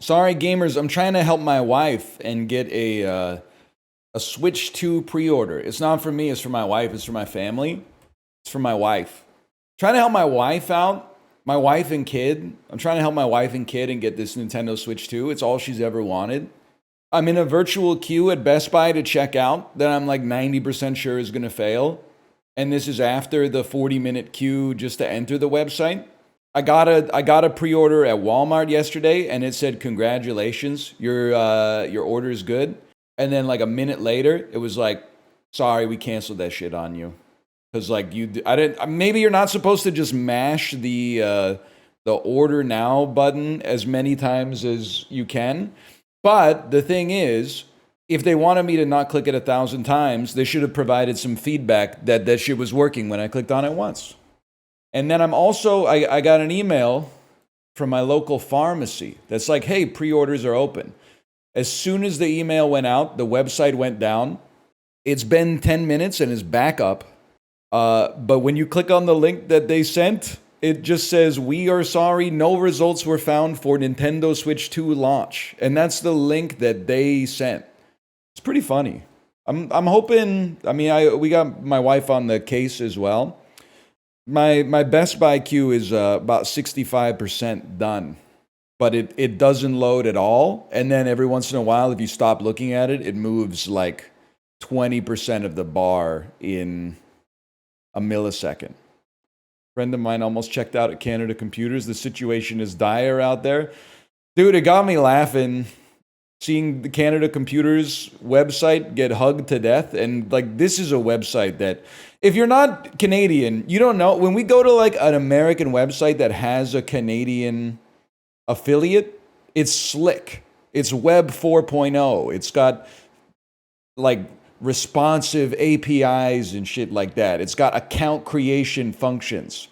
Sorry, gamers. I'm trying to help my wife and get a Switch 2 pre-order. It's not for me. It's for my wife. It's for my family. It's for my wife. Trying to help my wife out. My wife and kid. I'm trying to help my wife and kid and get this Nintendo Switch 2. It's all she's ever wanted. I'm in a virtual queue at Best Buy to check out that I'm like 90% sure is going to fail. And this is after the 40-minute queue just to enter the website. I got a pre-order at Walmart yesterday, and it said, "Congratulations, your order is good." And then like a minute later, it was like, "Sorry, we canceled that shit on you." Because like I didn't. Maybe you're not supposed to just mash the order now button as many times as you can. But the thing is, if they wanted me to not click it 1,000 times, they should have provided some feedback that that shit was working when I clicked on it once. And then I got an email from my local pharmacy that's like, "Hey, pre-orders are open." As soon as the email went out, the website went down. It's been 10 minutes and is back up. But when you click on the link that they sent, it just says, "We are sorry, no results were found for Nintendo Switch 2 launch." And that's the link that they sent. It's pretty funny. I'm hoping, I mean, we got my wife on the case as well. My Best Buy queue is about 65% done, but it doesn't load at all. And then every once in a while, if you stop looking at it, it moves like 20% of the bar in a millisecond. A friend of mine almost checked out at Canada Computers. The situation is dire out there. Dude, it got me laughing seeing the Canada Computers website get hugged to death. And like, this is a website that, if you're not Canadian, you don't know. When we go to like an American website that has a Canadian affiliate, it's slick. It's Web 4.0. It's got like responsive APIs and shit like that. It's got account creation functions.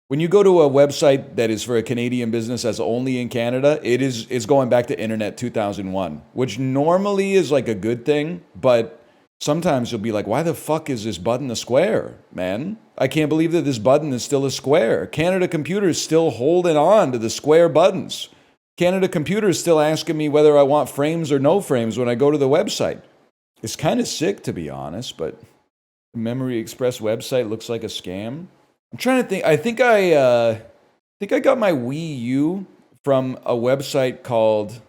When you go to a website that is for a Canadian business that's only in Canada, it's going back to Internet 2001, which normally is like a good thing, but sometimes you'll be like, "Why the fuck is this button a square, man? I can't believe that this button is still a square." Canada Computers still holding on to the square buttons. Canada Computers still asking me whether I want frames or no frames when I go to the website. It's kind of sick, to be honest, but the Memory Express website looks like a scam. I'm trying to think. I think I got my Wii U from a website called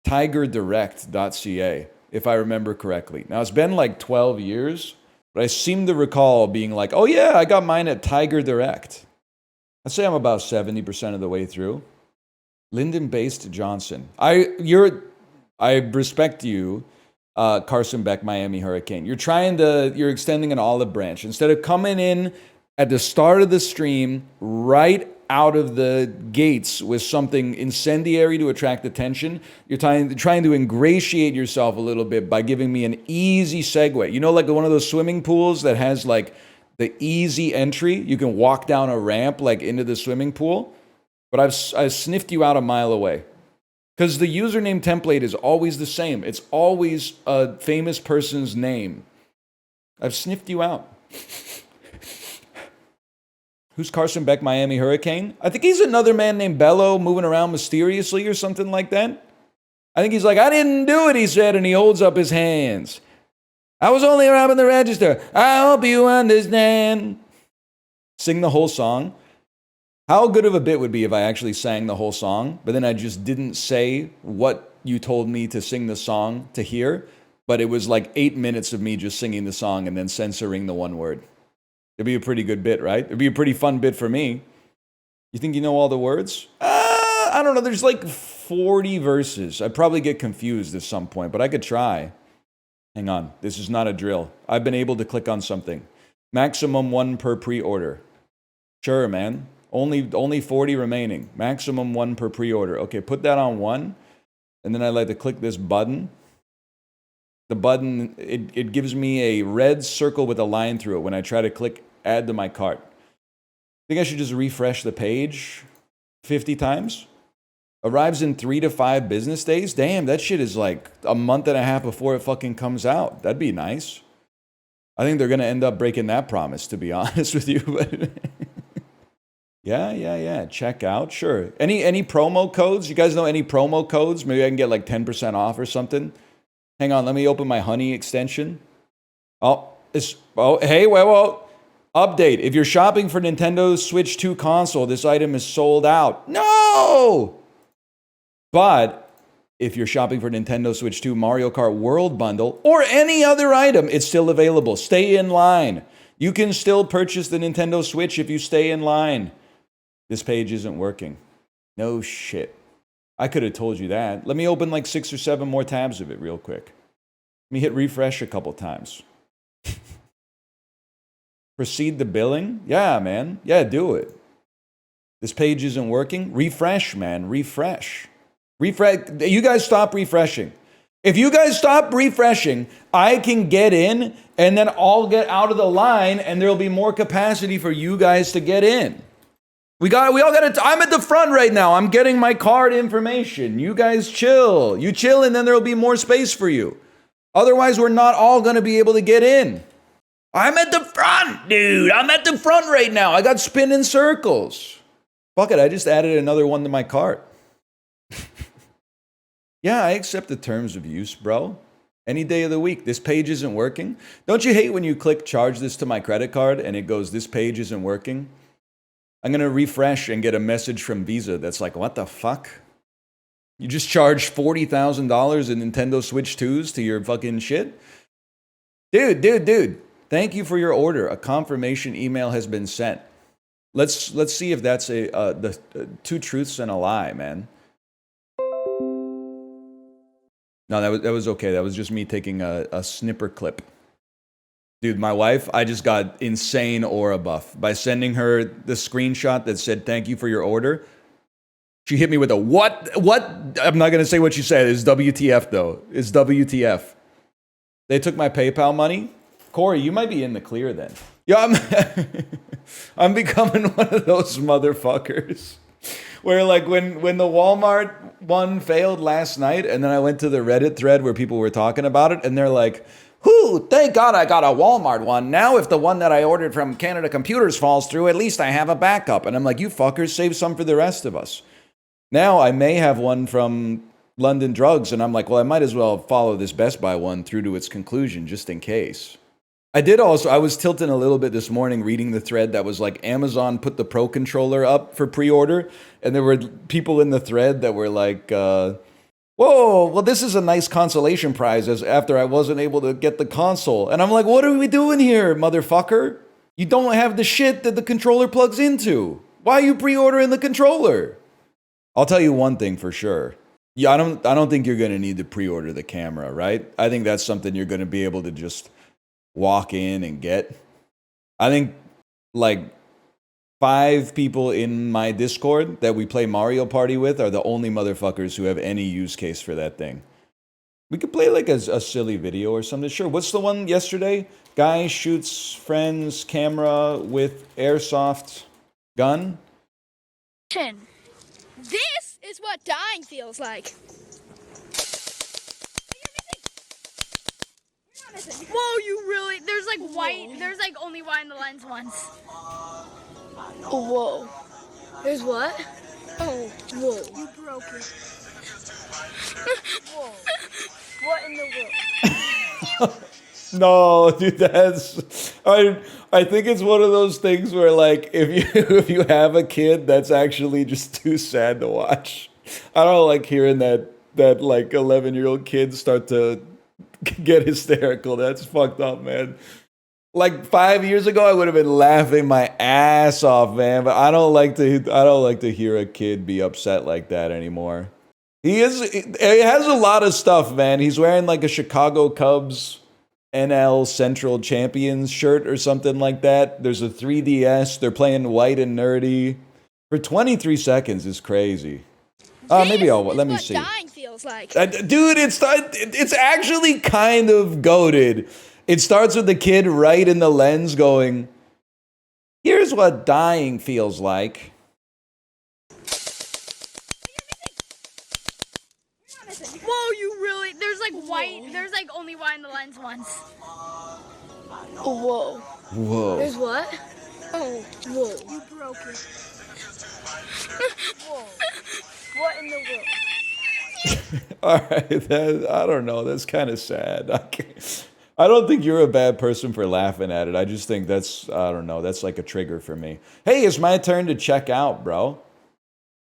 tigerdirect.ca, if I remember correctly. Now, it's been like 12 years, but I seem to recall being like, "Oh yeah, I got mine at Tiger Direct." I'd say I'm about 70% of the way through. Lyndon-based Johnson. I respect you, Carson Beck, Miami Hurricane. You're extending an olive branch. Instead of coming in at the start of the stream, right out of the gates with something incendiary to attract attention, you're trying to ingratiate yourself a little bit by giving me an easy segue. You know, like one of those swimming pools that has like the easy entry. You can walk down a ramp like into the swimming pool. But I've sniffed you out a mile away. Because the username template is always the same. It's always a famous person's name. I've sniffed you out. Who's Carson Beck, Miami Hurricane? I think he's another man named Bello moving around mysteriously or something like that. I think he's like, "I didn't do it," he said, and he holds up his hands. "I was only robbing the register. I hope you understand." Sing the whole song. How good of a bit would be if I actually sang the whole song, but then I just didn't say what you told me to sing the song to hear, but it was like 8 minutes of me just singing the song and then censoring the one word. It'd be a pretty good bit, right? It'd be a pretty fun bit for me. You think you know all the words? I don't know. There's like 40 verses. I'd probably get confused at some point, but I could try. Hang on. This is not a drill. I've been able to click on something. Maximum 1 per pre-order. Sure, man. Only 40 remaining. Maximum 1 per pre-order. Okay, put that on 1. And then I like to click this button. The button, it gives me a red circle with a line through it when I try to click add to my cart. I think I should just refresh the page 50 times. Arrives in 3 to 5 business days. Damn, that shit is like a month and a half before it fucking comes out. That'd be nice. I think they're going to end up breaking that promise, to be honest with you. Yeah. Check out. Sure. Any promo codes? You guys know any promo codes? Maybe I can get like 10% off or something. Hang on, let me open my Honey extension. Hey, whoa. Update. If you're shopping for Nintendo Switch 2 console, this item is sold out. No! But if you're shopping for Nintendo Switch 2 Mario Kart World Bundle or any other item, it's still available. Stay in line. You can still purchase the Nintendo Switch if you stay in line. This page isn't working. No shit. I could have told you that. Let me open like 6 or 7 more tabs of it real quick. Let me hit refresh a couple times. Proceed the billing? Yeah, man. Yeah, do it. This page isn't working. Refresh, man. Refresh. You guys stop refreshing. If you guys stop refreshing, I can get in and then I'll get out of the line and there'll be more capacity for you guys to get in. We all got to, I'm at the front right now. I'm getting my card information. You guys chill. You chill and then there'll be more space for you. Otherwise, we're not all going to be able to get in. I'm at the front, dude. I'm at the front right now. I got spinning circles. Fuck it. I just added another one to my cart. Yeah, I accept the terms of use, bro. Any day of the week. This page isn't working. Don't you hate when you click charge this to my credit card and it goes, this page isn't working? I'm going to refresh and get a message from Visa that's like, what the fuck? You just charged $40,000 in Nintendo Switch 2s to your fucking shit? Dude. Thank you for your order. A confirmation email has been sent. Let's see if that's the 2 truths and a lie, man. No, that was okay. That was just me taking a snipper clip. Dude, my wife, I just got insane aura buff by sending her the screenshot that said, thank you for your order. She hit me with a what? I'm not going to say what she said. It's WTF, though. It's WTF. They took my PayPal money. Kory, you might be in the clear then. Yeah, I'm becoming one of those motherfuckers. Where like when the Walmart one failed last night, and then I went to the Reddit thread where people were talking about it, and they're like, whoo, thank God I got a Walmart one. Now if the one that I ordered from Canada Computers falls through, at least I have a backup. And I'm like, you fuckers, save some for the rest of us. Now I may have one from London Drugs, and I'm like, well, I might as well follow this Best Buy one through to its conclusion just in case. I was tilting a little bit this morning reading the thread that was like Amazon put the Pro Controller up for pre-order, and there were people in the thread that were like, whoa, well, this is a nice consolation prize as after I wasn't able to get the console. And I'm like, what are we doing here, motherfucker? You don't have the shit that the controller plugs into. Why are you pre-ordering the controller? I'll tell you one thing for sure. Yeah, I don't think you're going to need to pre-order the camera, right? I think that's something you're going to be able to just walk in and get. I think like 5 people in my Discord that we play Mario Party with are the only motherfuckers who have any use case for that thing. We could play like a silly video or something. Sure. What's the one yesterday? Guy shoots friend's camera with airsoft gun. This is what dying feels like. Whoa, you really? There's like white. There's like only white in the lens ones. Whoa. There's what? Oh, whoa. You broke it. Whoa. What in the world? No, dude, that's I think it's one of those things where like if you have a kid, that's actually just too sad to watch. I don't like hearing that like 11-year-old kid start to get hysterical. That's fucked up, man. Like 5 years ago, I would have been laughing my ass off, man. But I don't like to hear a kid be upset like that anymore. He has a lot of stuff, man. He's wearing like a Chicago Cubs NL Central Champions shirt or something like that. There's a 3DS. They're playing White and Nerdy. For 23 seconds is crazy. Maybe let me see. Dying feels like. Dude, it's actually kind of goated. It starts with the kid right in the lens going, here's what dying feels like. Whoa, you really? There's like white. There's like only white in the lens ones. Whoa. Whoa. There's what? Oh, whoa. You broke it. Whoa. What in the world? All right, I don't know. That's kind of sad. I don't think you're a bad person for laughing at it. I just think that's, I don't know, that's like a trigger for me. Hey, it's my turn to check out, bro.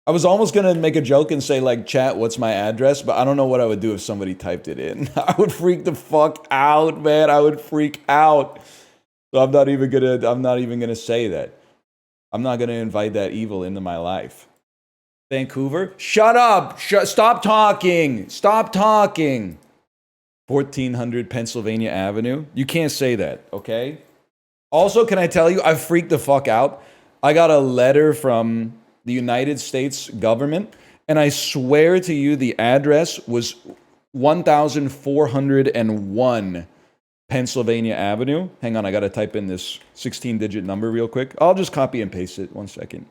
I was almost going to make a joke and say, like, chat, what's my address? But I don't know what I would do if somebody typed it in. I would freak the fuck out, man. I would freak out. So I'm not even gonna say that. I'm not gonna invite that evil into my life. Vancouver? Shut up! Stop talking! Stop talking! 1400 Pennsylvania Avenue? You can't say that, okay? Also, can I tell you, I freaked the fuck out. I got a letter from the United States government, and I swear to you the address was 1401 Pennsylvania Avenue. Hang on, I gotta type in this 16-digit number real quick. I'll just copy and paste it. 1 second.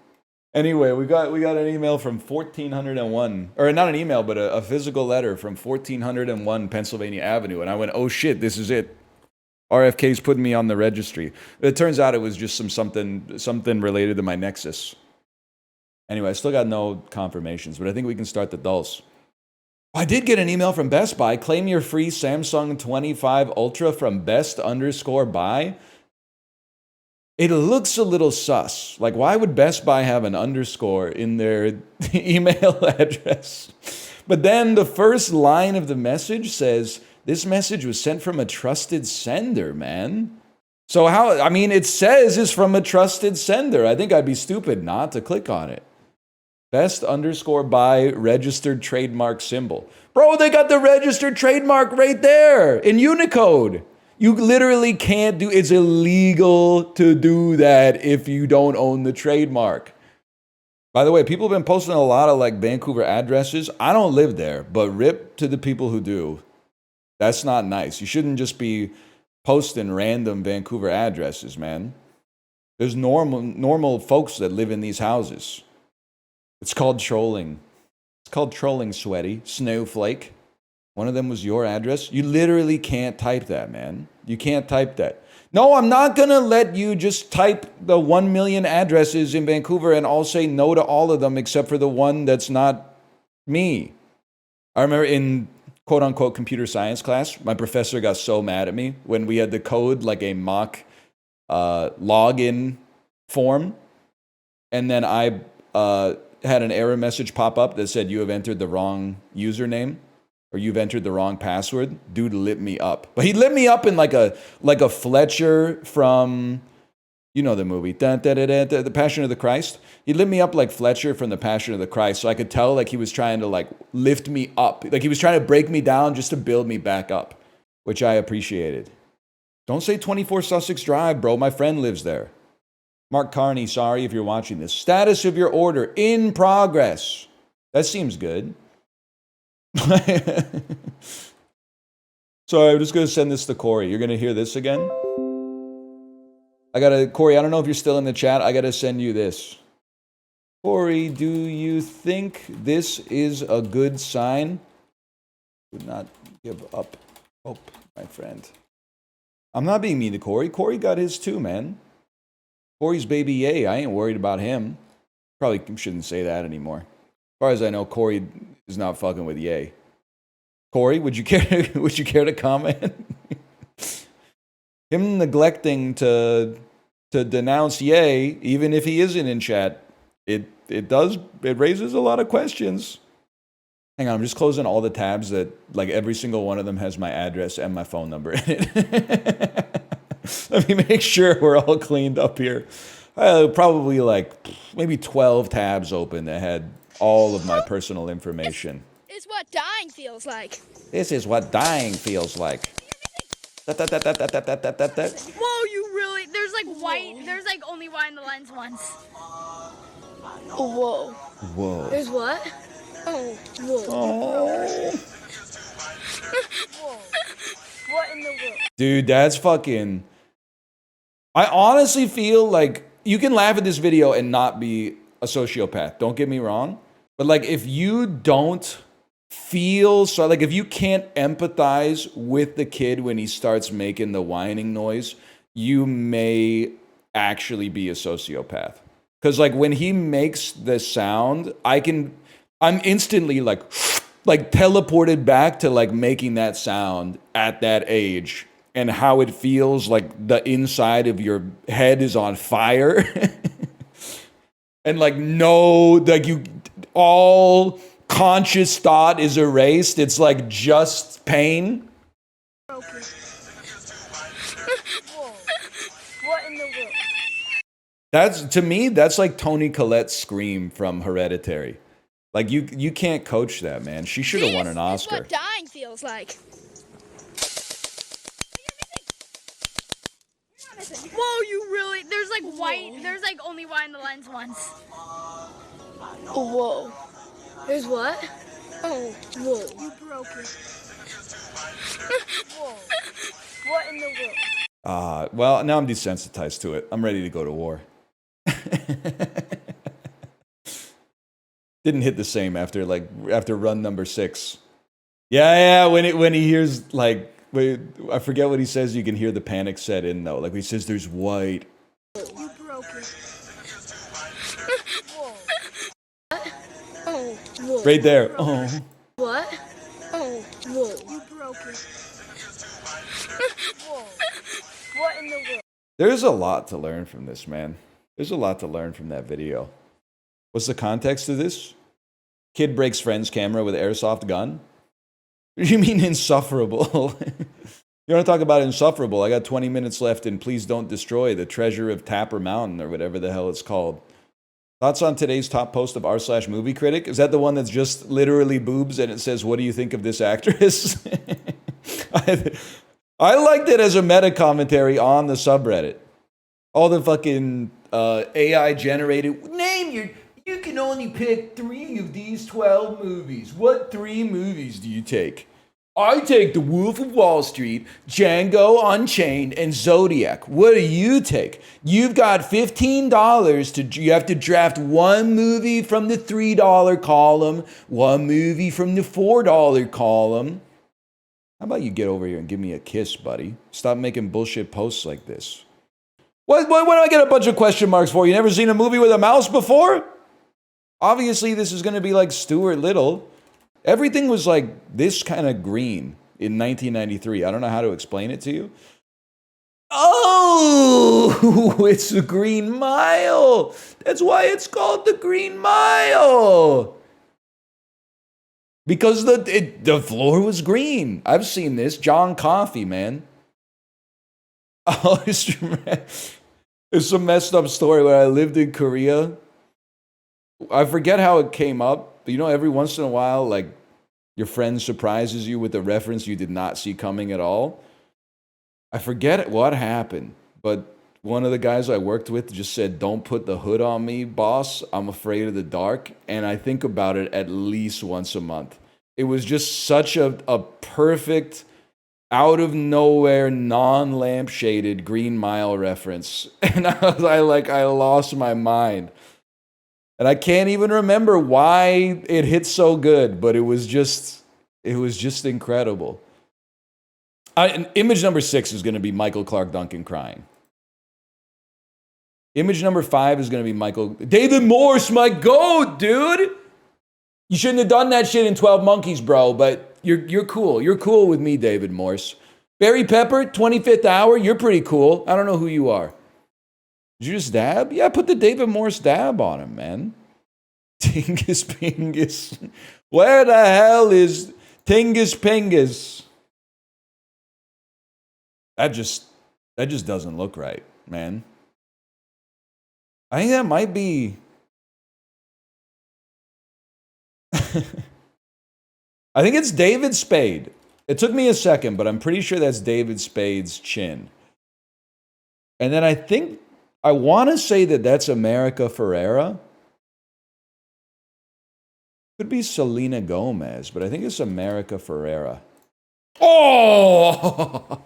Anyway, we got an email from 1401, or not an email, but a physical letter from 1401 Pennsylvania Avenue, and I went, oh shit, this is it. RFK's putting me on the registry. But it turns out it was just something related to my Nexus. Anyway, I still got no confirmations, but I think we can start the dulse. I did get an email from Best Buy. Claim your free Samsung 25 Ultra from best_buy. It looks a little sus. Like, why would Best Buy have an underscore in their email address? But then the first line of the message says, this message was sent from a trusted sender, man. So how, I mean, it says it's from a trusted sender. I think I'd be stupid not to click on it. Best_buy registered trademark symbol. Bro, they got the registered trademark right there in Unicode. You literally can't do, it's illegal to do that if you don't own the trademark. By the way, people have been posting a lot of like Vancouver addresses. I don't live there, but rip to the people who do. That's not nice. You shouldn't just be posting random Vancouver addresses, man. There's normal folks that live in these houses. It's called trolling. It's called trolling, sweaty. Snowflake. One of them was your address. You literally can't type that, man. You can't type that. No, I'm not going to let you just type the 1 million addresses in Vancouver and I'll say no to all of them except for the one that's not me. I remember in quote-unquote computer science class, my professor got so mad at me when we had to code like a mock login form. And then I had an error message pop up that said you have entered the wrong username or you've entered the wrong password. Dude lit me up. But he lit me up in like a Fletcher from, you know the movie, The Passion of the Christ. He lit me up like Fletcher from The Passion of the Christ, so I could tell like he was trying to like lift me up. Like he was trying to break me down just to build me back up, which I appreciated. Don't say 24 Sussex Drive, bro. My friend lives there. Mark Carney, sorry if you're watching this. Status of your order, in progress. That seems good. So I'm just going to send this to Kory. You're going to hear this again? Kory, I don't know if you're still in the chat. I got to send you this. Kory, do you think this is a good sign? Do not give up hope, my friend. I'm not being mean to Kory. Kory got his too, man. Kory's baby yay. I ain't worried about him. Probably shouldn't say that anymore. As far as I know, Kory is not fucking with yay. Kory, would you care to comment? Him neglecting to denounce yay, even if he isn't in chat, it raises a lot of questions. Hang on, I'm just closing all the tabs that like every single one of them has my address and my phone number in it. Let me make sure we're all cleaned up here. Probably like maybe 12 tabs open that had all of my personal information. It's what dying feels like. This is what dying feels like. Whoa, you really? There's like white. There's like only white in the lens once. Whoa. Whoa. There's what? Oh. Whoa. Oh. Whoa. What in the world? Dude, that's fucking... I honestly feel like you can laugh at this video and not be a sociopath. Don't get me wrong. But like if you don't feel... So like if you can't empathize with the kid when he starts making the whining noise, you may actually be a sociopath. Because like when he makes the sound, I'm instantly like teleported back to like making that sound at that age and how it feels like the inside of your head is on fire. And like all conscious thought is erased. It's like just pain. Whoa. What in the world? To me, that's like Toni Collette's scream from Hereditary. Like you can't coach that, man. She should have won an Oscar. This is what dying feels like. Whoa, you really? There's like white. There's like only white in the lens once. Whoa. There's what? Oh, whoa. You broke it. Whoa. What in the world? Well, now I'm desensitized to it. I'm ready to go to war. Didn't hit the same after run number 6. Yeah. When he hears like, I forget what he says. You can hear the panic set in though. Like he says, "There's white." You broke it. Whoa. Oh, whoa. Right there. Oh. What? Oh, whoa. You broke it. Whoa. What in the world? There's a lot to learn from this, man. There's a lot to learn from that video. What's the context of this? Kid breaks friend's camera with airsoft gun? What do you mean insufferable? You want to talk about insufferable? I got 20 minutes left and please don't destroy the treasure of Tapper Mountain or whatever the hell it's called. Thoughts on today's top post of r/movie critic? Is that the one that's just literally boobs and it says, "What do you think of this actress?" I liked it as a meta commentary on the subreddit. All the fucking AI generated, you can only pick 3 of these 12 movies. What 3 movies do you take? I take The Wolf of Wall Street, Django Unchained, and Zodiac. What do you take? You've got $15 you have to draft 1 movie from the $3 column, 1 movie from the $4 column. How about you get over here and give me a kiss, buddy? Stop making bullshit posts like this. What do I get a bunch of question marks for? You never seen a movie with a mouse before? Obviously, this is going to be like Stuart Little. Everything was like this kind of green in 1993. I don't know how to explain it to you. Oh, it's the Green Mile. That's why it's called the Green Mile. Because the floor was green. I've seen this. John Coffey, man. Oh, it's some messed up story where I lived in Korea. I forget how it came up. But you know, every once in a while, like, your friend surprises you with a reference you did not see coming at all. I forget what happened, but one of the guys I worked with just said, "Don't put the hood on me, boss. I'm afraid of the dark." And I think about it at least once a month. It was just such a perfect, out of nowhere, non-lampshaded Green Mile reference. And I lost my mind. And I can't even remember why it hit so good, but it was just incredible. Image number 6 is going to be Michael Clark Duncan crying. Image number 5 is going to be David Morse, my goat, dude. You shouldn't have done that shit in 12 Monkeys, bro, but you're cool. You're cool with me, David Morse. Barry Pepper, 25th Hour, you're pretty cool. I don't know who you are. Did you just dab? Yeah, put the David Morse dab on him, man. Tingus Pingus. Where the hell is Tingus Pingus? That just doesn't look right, man. I think that might be... I think it's David Spade. It took me a second, but I'm pretty sure that's David Spade's chin. And then I want to say that that's America Ferrera. Could be Selena Gomez, but I think it's America Ferrera. Oh!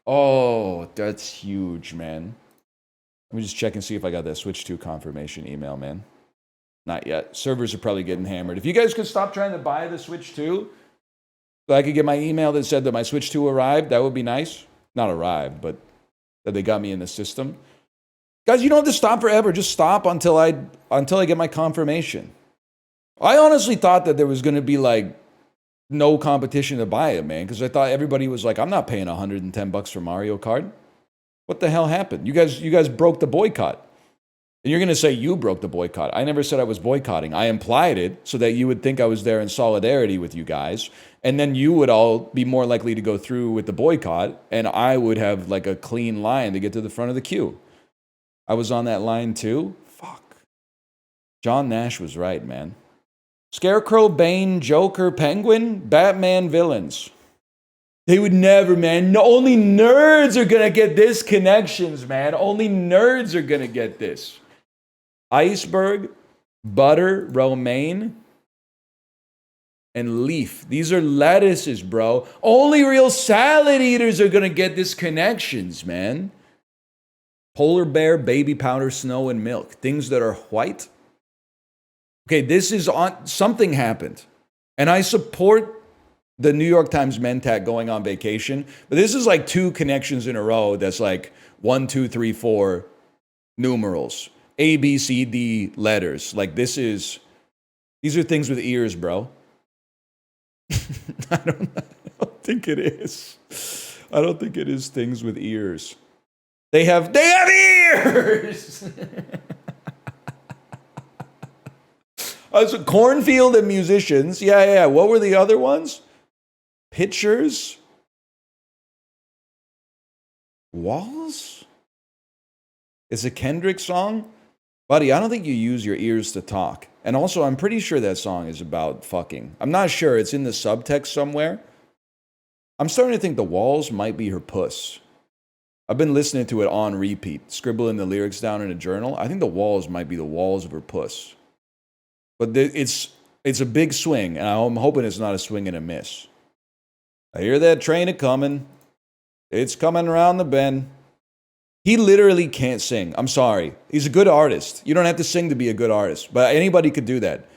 Oh, that's huge, man. Let me just check and see if I got that Switch 2 confirmation email, man. Not yet. Servers are probably getting hammered. If you guys could stop trying to buy the Switch 2, so I could get my email that said that my Switch 2 arrived, that would be nice. Not arrived, but that they got me in the system. Guys, you don't have to stop forever. Just stop until I get my confirmation. I honestly thought that there was going to be like no competition to buy it, man, because I thought everybody was like, I'm not paying $110 for Mario Kart. What the hell happened? You guys broke the boycott. And you're going to say you broke the boycott. I never said I was boycotting. I implied it so that you would think I was there in solidarity with you guys. And then you would all be more likely to go through with the boycott. And I would have like a clean line to get to the front of the queue. I was on that line too. Fuck. John Nash was right, man. Scarecrow, Bane, Joker, Penguin, Batman villains. They would never, man. No, only nerds are going to get this connections, man. Only nerds are going to get this. Iceberg, Butter, Romaine, and Leaf. These are lettuces, bro. Only real salad eaters are going to get this connections, man. Polar bear, baby powder, snow, and milk. Things that are white. Okay, this is on... Something happened. And I support the New York Times Mentat going on vacation. But this is like 2 connections in a row that's like 1, 2, 3, 4 numerals. A, B, C, D letters. Like these are things with ears, bro. I don't think it is. I don't think it is things with ears. They have ears! So cornfield and musicians. Yeah. What were the other ones? Pictures? Walls? It's a Kendrick song? Buddy, I don't think you use your ears to talk. And also, I'm pretty sure that song is about fucking. I'm not sure. It's in the subtext somewhere. I'm starting to think the walls might be her puss. I've been listening to it on repeat, scribbling the lyrics down in a journal. I think the walls might be the walls of her puss. But it's a big swing, and I'm hoping it's not a swing and a miss. I hear that train a-coming. It's coming around the bend. He literally can't sing. I'm sorry. He's a good artist. You don't have to sing to be a good artist. But anybody could do that.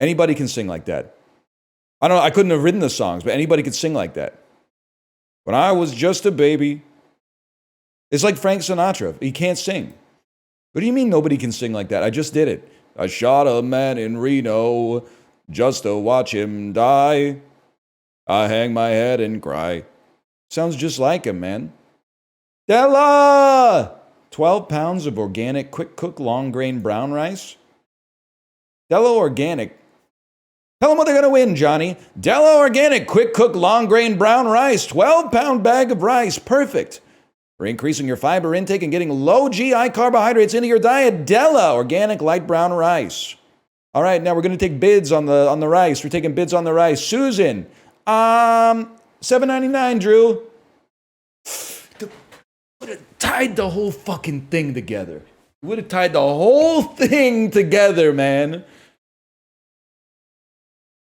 Anybody can sing like that. I couldn't have written the songs, but anybody could sing like that. When I was just a baby. It's like Frank Sinatra. He can't sing. What do you mean nobody can sing like that? I just did it. I shot a man in Reno just to watch him die. I hang my head and cry. Sounds just like him, man. Della! 12 pounds of organic quick cook long grain brown rice. Della Organic. Tell them what they're going to win, Johnny. Della Organic quick cook long grain brown rice. 12-pound bag of rice. Perfect. For increasing your fiber intake and getting low GI carbohydrates into your diet, Della Organic Light Brown Rice. All right, now we're going to take bids on the rice. We're taking bids on the rice. Susan, $7.99, Drew. Would have tied the whole fucking thing together. Would have tied the whole thing together, man.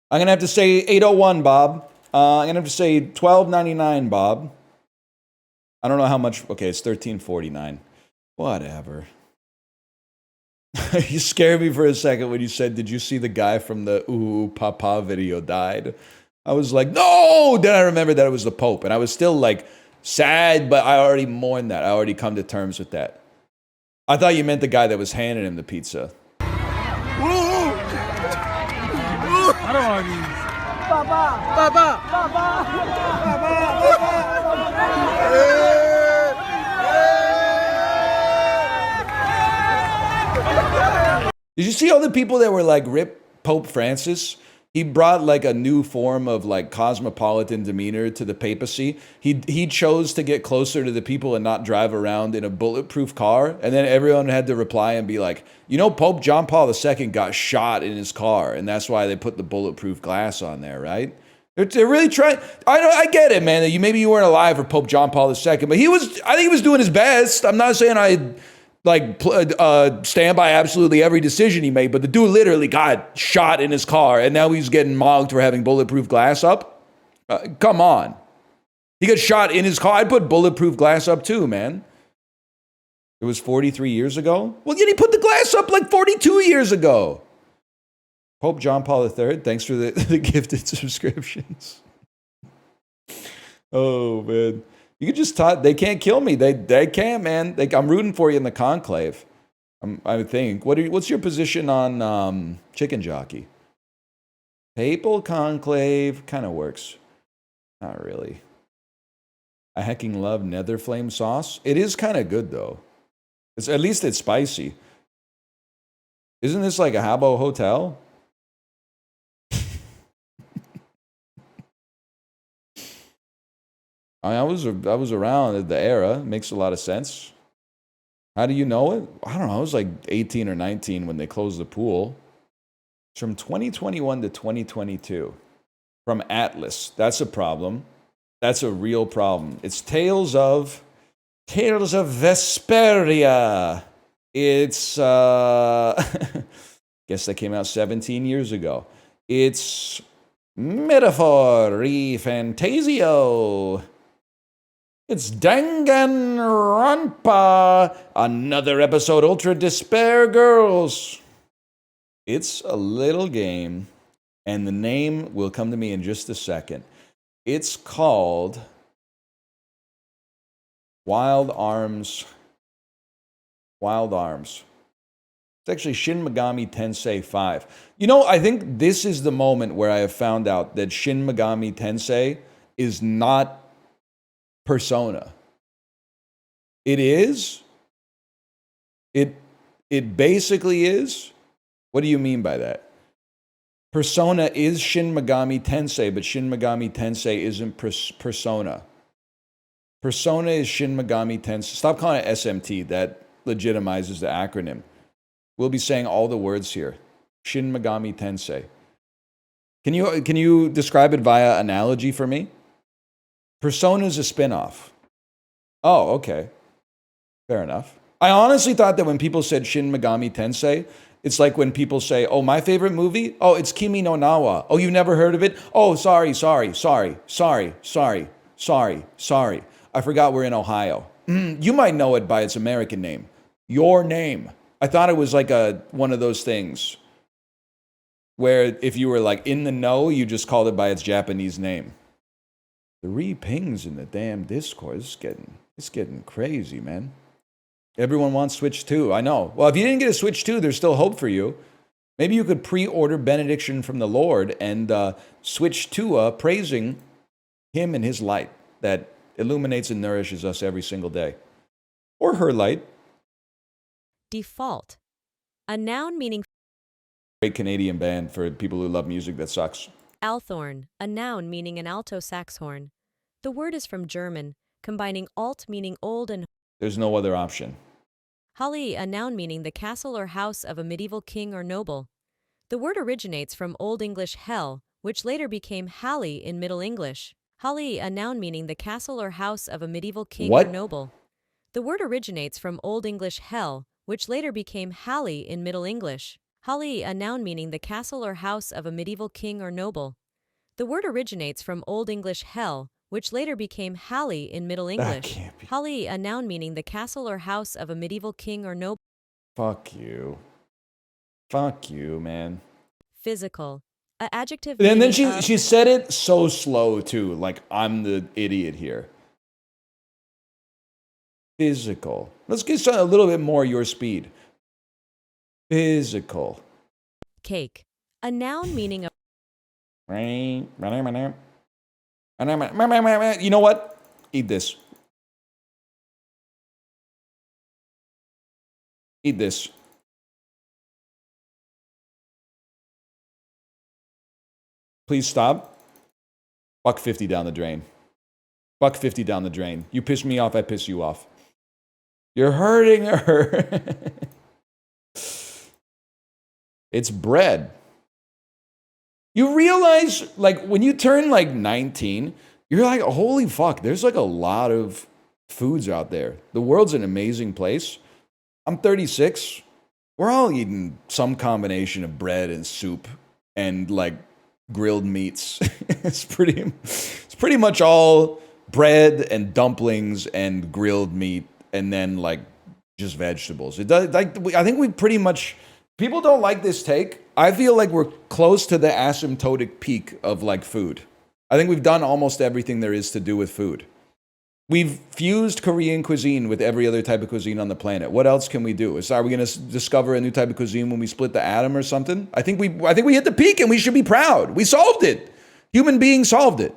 I'm going to have to say $8.01, Bob. I'm going to have to say $12.99, Bob. I don't know how much. Okay, it's $13.49. Whatever. You scared me for a second when you said, did you see the guy from the Ooh Papa video died? I was like, no! Then I remembered that it was the Pope. And I was still like sad, but I already mourned that. I already come to terms with that. I thought you meant the guy that was handing him the pizza. I don't want these. Did you see all the people that were like, rip Pope Francis? He brought like a new form of like cosmopolitan demeanor to the papacy. He chose to get closer to the people and not drive around in a bulletproof car. And then everyone had to reply and be like, you know, Pope John Paul II got shot in his car. And that's why they put the bulletproof glass on there, right? They're really trying. I get it, man. Maybe you weren't alive for Pope John Paul II, but I think he was doing his best. I'm not saying I stand by absolutely every decision he made, but the dude literally got shot in his car, and now he's getting mocked for having bulletproof glass up. Come on. He got shot in his car. I'd put bulletproof glass up too, man. It was 43 years ago? Well, yet he put the glass up like 42 years ago. Pope John Paul III, thanks for the gifted subscriptions. Oh, man. You could just talk. They can't kill me. They can't, man. I'm rooting for you in the conclave. I think. What's your position on chicken jockey? Papal conclave kind of works. Not really. I hecking love nether flame sauce. It is kind of good though. At least it's spicy. Isn't this like a Habbo hotel? I was around at the era. It makes a lot of sense. How do you know it? I don't know. I was like 18 or 19 when they closed the pool. It's from 2021 to 2022. From Atlas. That's a problem. That's a real problem. It's Tales of Vesperia. It's guess that came out 17 years ago. It's Metaphor Fantasio. It's Danganronpa. Another episode, Ultra Despair Girls. It's a little game, and the name will come to me in just a second. It's called Wild Arms. Wild Arms. It's actually Shin Megami Tensei 5. You know, I think this is the moment where I have found out that Shin Megami Tensei is not Persona. It is. It basically is. What do you mean by that? Persona is Shin Megami Tensei, but Shin Megami Tensei isn't Persona. Persona is Shin Megami Tensei. Stop calling it SMT. That legitimizes the acronym. We'll be saying all the words here. Shin Megami Tensei. Can you describe it via analogy for me? Persona is a spinoff. Oh, okay. Fair enough. I honestly thought that when people said Shin Megami Tensei, it's like when people say, oh, my favorite movie? Oh, it's Kimi no Nawa. Oh, you've never heard of it? Oh, sorry. I forgot we're in Ohio. You might know it by its American name. Your Name. I thought it was like one of those things where if you were like in the know, you just called it by its Japanese name. 3 pings in the damn Discord. It's getting crazy, man. Everyone wants Switch 2. I know. Well, if you didn't get a Switch 2, there's still hope for you. Maybe you could pre-order Benediction from the Lord and switch to praising Him and His light that illuminates and nourishes us every single day. Or her light. Default. A noun meaning Great Canadian band for people who love music that sucks. althorn, a noun meaning an alto sax horn. The word is from German, combining alt meaning old and There's no other option. Halli, a noun meaning the castle or house of a medieval king or noble. The word originates from Old English hell, which later became Halli in Middle English. Halli, a noun meaning the castle or house of a medieval king What? or noble. The word originates from Old English hell, which later became Halli in Middle English. Halli, a noun meaning the castle or house of a medieval king or noble. The word originates from Old English hell, which later became Halli in Middle English. can't be- Halli, a noun meaning the castle or house of a medieval king or noble. Fuck you. Fuck you, man. Physical. A adjective And then meaning of- she said it so slow too, like I'm the idiot here. Physical. Let's get a little bit more your speed. Physical. Cake. A noun meaning of You know what? Eat this. Eat this. Please stop. $1.50 down the drain. $1.50 down the drain. You piss me off, I piss you off. You're hurting her. It's bread. You realize, like, when you turn, like, 19, you're like, holy fuck, there's, like, a lot of foods out there. The world's an amazing place. I'm 36. We're all eating some combination of bread and soup and, like, grilled meats. It's pretty much all bread and dumplings and grilled meat and then, like, just vegetables. It does, like, I think we pretty much... People don't like this take. I feel like we're close to the asymptotic peak of like food. I think we've done almost everything there is to do with food. We've fused Korean cuisine with every other type of cuisine on the planet. What else can we do? Are we going to discover a new type of cuisine when we split the atom or something? I think we hit the peak and we should be proud. We solved it. Human beings solved it.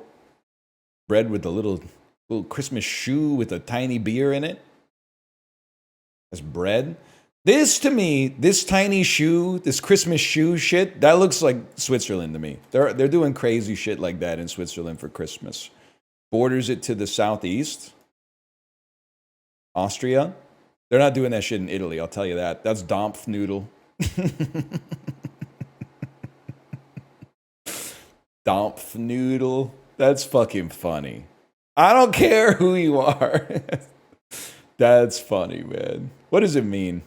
Bread with a little Christmas shoe with a tiny beer in it. That's bread. This, to me, this tiny shoe, this Christmas shoe shit, that looks like Switzerland to me. They're doing crazy shit like that in Switzerland for Christmas. Borders it to the southeast. Austria. They're not doing that shit in Italy, I'll tell you that. That's Dampfnudel. Dampfnudel. That's fucking funny. I don't care who you are. That's funny, man. What does it mean?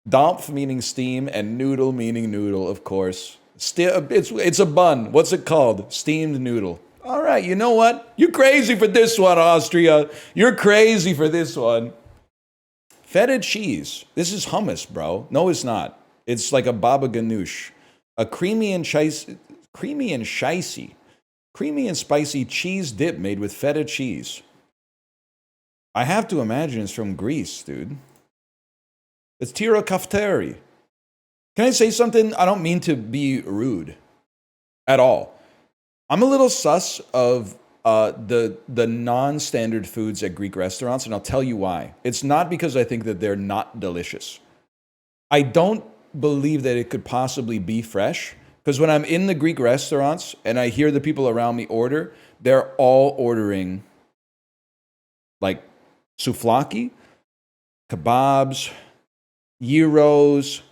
Dampf meaning steam and noodle meaning noodle, of course. It's a bun. What's it called? Steamed noodle. All right, you know what? You're crazy for this one, Austria. You're crazy for this one. Feta cheese. This is hummus, bro. No, it's not. It's like a baba ganoush. A creamy and spicy cheese dip made with feta cheese. I have to imagine it's from Greece, dude. It's tira kafteri. Can I say something? I don't mean to be rude at all. I'm a little sus of the non-standard foods at Greek restaurants, and I'll tell you why. It's not because I think that they're not delicious. I don't believe that it could possibly be fresh, because when I'm in the Greek restaurants and I hear the people around me order, they're all ordering like souvlaki, kebabs, gyros,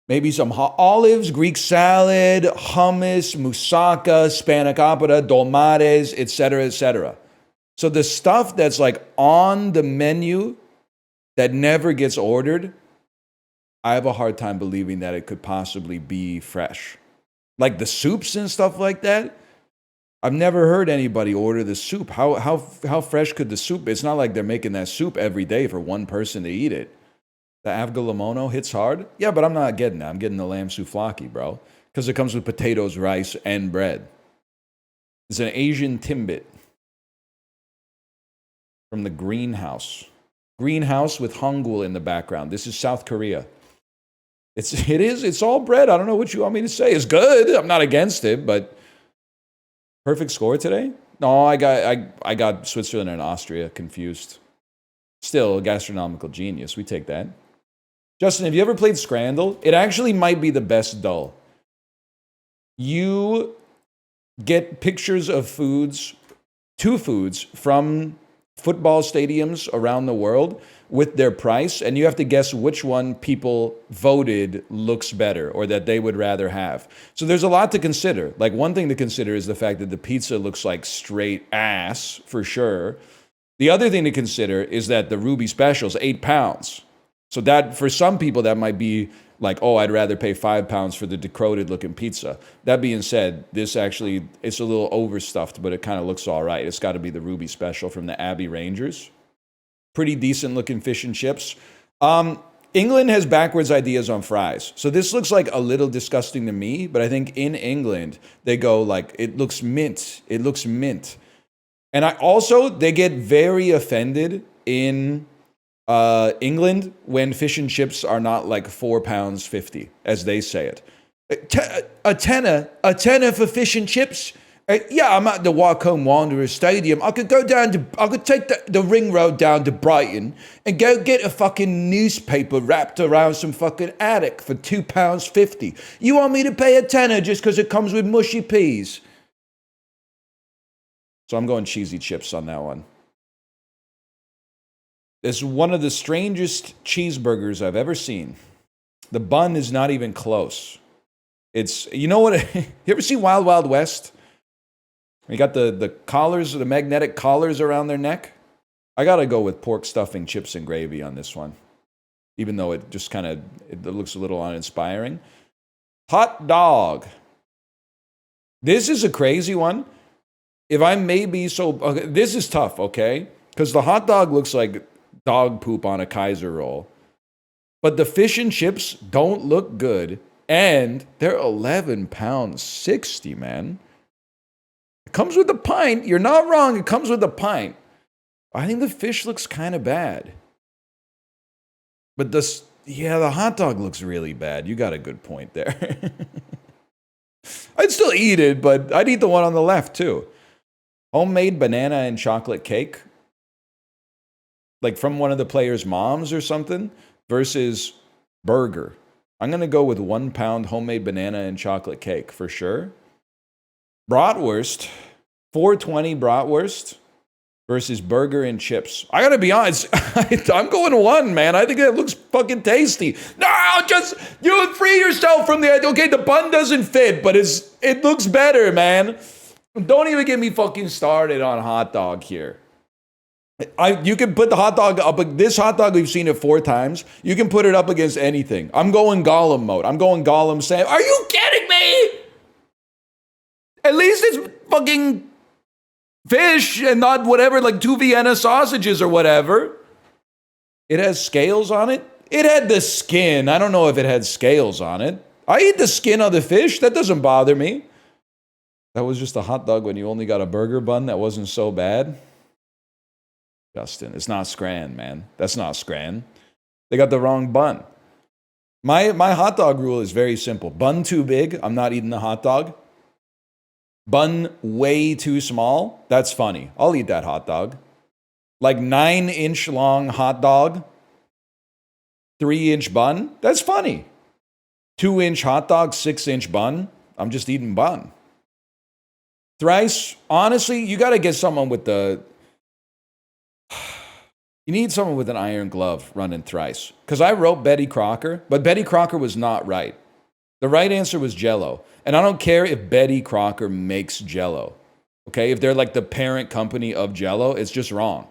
maybe some olives, Greek salad, hummus, moussaka, spanakopita, dolmades, etc., etc. So the stuff that's like on the menu that never gets ordered, I have a hard time believing that it could possibly be fresh. Like the soups and stuff like that, I've never heard anybody order the soup. How fresh could the soup be? It's not like they're making that soup every day for one person to eat it. The avgalamono hits hard. Yeah, but I'm not getting that. I'm getting the lamb souvlaki, bro. Because it comes with potatoes, rice, and bread. It's an Asian timbit from the greenhouse. Greenhouse with hangul in the background. This is South Korea. It's all bread. I don't know what you want me to say. It's good. I'm not against it, but perfect score today? No, I got Switzerland and Austria confused. Still a gastronomical genius. We take that. Justin, have you ever played Scrandle? It actually might be the best dull. You get pictures of two foods from football stadiums around the world with their price, and you have to guess which one people voted looks better or that they would rather have. So there's a lot to consider. Like, one thing to consider is the fact that the pizza looks like straight ass, for sure. The other thing to consider is that the Ruby Special is £8. So that, for some people, that might be like, oh, I'd rather pay £5 for the decrowded looking pizza. That being said, this actually, it's a little overstuffed, but it kind of looks all right. It's got to be the Ruby Special from the Abbey Rangers. Pretty decent looking fish and chips. England has backwards ideas on fries. So this looks like a little disgusting to me, but I think in England, they go like, it looks mint. It looks mint. And they get very offended in England when fish and chips are not like £4.50, as they say it. A tenner for fish and chips? Yeah, I'm at the Wycombe Wanderers Stadium. I could take the ring road down to Brighton and go get a fucking newspaper wrapped around some fucking attic for £2.50. You want me to pay a tenner just because it comes with mushy peas? So I'm going cheesy chips on that one. It's one of the strangest cheeseburgers I've ever seen. The bun is not even close. It's, you know what? You ever see Wild Wild West? You got the collars, the magnetic collars around their neck. I got to go with pork stuffing, chips, and gravy on this one. Even though it just kind of, it looks a little uninspiring. Hot dog. This is a crazy one. If I may be so, okay, this is tough, okay? Because the hot dog looks like dog poop on a Kaiser roll. But the fish and chips don't look good. And they're £11.60, man. It comes with a pint. You're not wrong. It comes with a pint. I think the fish looks kind of bad. But the hot dog looks really bad. You got a good point there. I'd still eat it, but I'd eat the one on the left too. Homemade banana and chocolate cake. Like from one of the players' moms or something, versus burger. I'm going to go with 1 pound homemade banana and chocolate cake for sure. Bratwurst, 420 bratwurst versus burger and chips. I got to be honest, I'm going 1, man. I think that looks fucking tasty. No, just you free yourself from the idea. Okay, the bun doesn't fit, but it looks better, man. Don't even get me fucking started on hot dog here. You can put the hot dog up. This hot dog, we've seen it 4 times. You can put it up against anything. I'm going Gollum mode. I'm going Gollum Sam. Are you kidding me? At least it's fucking fish and not whatever, like 2 Vienna sausages or whatever. It has scales on it. It had the skin. I don't know if it had scales on it. I eat the skin of the fish. That doesn't bother me. That was just a hot dog when you only got a burger bun. That wasn't so bad. Justin, it's not Scran, man. That's not Scran. They got the wrong bun. My hot dog rule is very simple. Bun too big, I'm not eating the hot dog. Bun way too small, that's funny. I'll eat that hot dog. Like 9-inch long hot dog, 3-inch bun, that's funny. 2-inch hot dog, 6-inch bun, I'm just eating bun. Thrice, honestly, you got to get someone with you need someone with an iron glove running Thrice. Because I wrote Betty Crocker, but Betty Crocker was not right. The right answer was Jell-O. And I don't care if Betty Crocker makes Jell-O. Okay? If they're like the parent company of Jell-O, it's just wrong.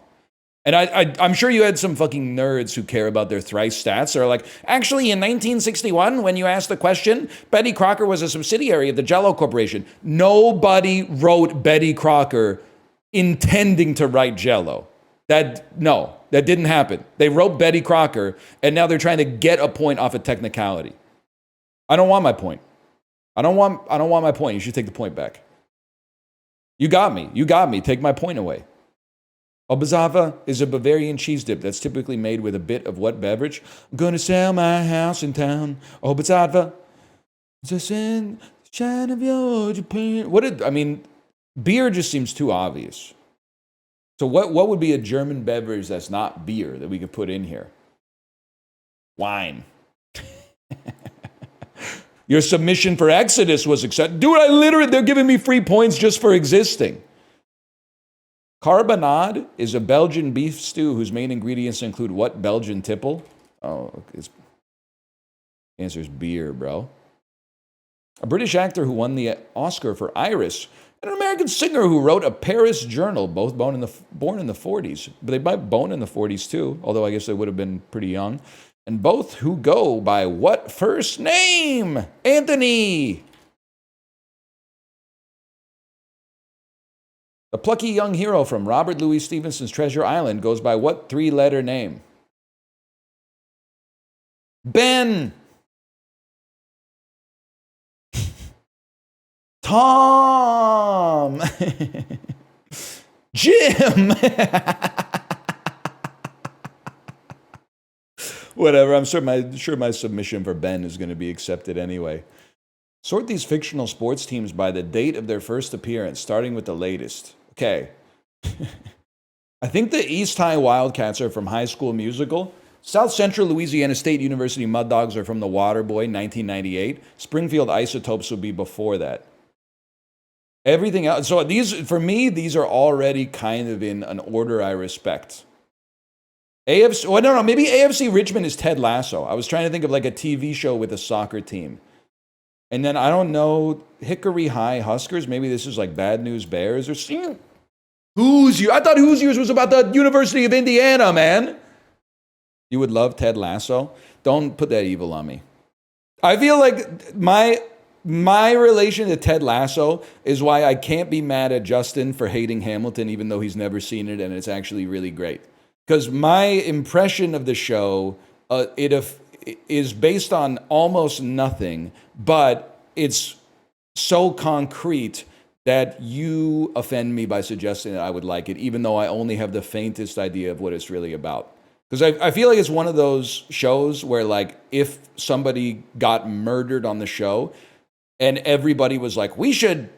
And I'm sure you had some fucking nerds who care about their Thrice stats. They're like, actually, in 1961, when you asked the question, Betty Crocker was a subsidiary of the Jell-O Corporation. Nobody wrote Betty Crocker intending to write Jell-O. No, that didn't happen. They wrote Betty Crocker, and now they're trying to get a point off a technicality. I don't want my point. I don't want my point. You should take the point back. You got me. Take my point away. Obazava is a Bavarian cheese dip that's typically made with a bit of what beverage? I'm going to sell my house in town. Obazava. The sunshine of your Japan. Beer just seems too obvious. So what would be a German beverage that's not beer that we could put in here? Wine. Your submission for Exodus was accepted. Dude, they're giving me free points just for existing. Carbonade is a Belgian beef stew whose main ingredients include what Belgian tipple? Oh, the answer is beer, bro. A British actor who won the Oscar for Iris, and an American singer who wrote a Paris journal, both born in the 40s. But they might born in the 40s too, although I guess they would have been pretty young. And both who go by what first name? Anthony! The plucky young hero from Robert Louis Stevenson's Treasure Island goes by what 3-letter name? Ben! Tom! Jim! Whatever, I'm sure my submission for Ben is going to be accepted anyway. Sort these fictional sports teams by the date of their first appearance, starting with the latest. Okay. I think the East High Wildcats are from High School Musical. South Central Louisiana State University Mud Dogs are from The Waterboy, 1998. Springfield Isotopes would be before that. Everything else, so for me, these are already kind of in an order I respect. Maybe AFC Richmond is Ted Lasso. I was trying to think of like a TV show with a soccer team. And then, I don't know, Hickory High Huskers, maybe this is like Bad News Bears or Who's You? I thought Who's Yours was about the University of Indiana, man. You would love Ted Lasso? Don't put that evil on me. I feel like my relation to Ted Lasso is why I can't be mad at Justin for hating Hamilton, even though he's never seen it, and it's actually really great. Because my impression of the show, is based on almost nothing, but it's so concrete that you offend me by suggesting that I would like it, even though I only have the faintest idea of what it's really about. Because I feel like it's one of those shows where, like, if somebody got murdered on the show and everybody was like, we should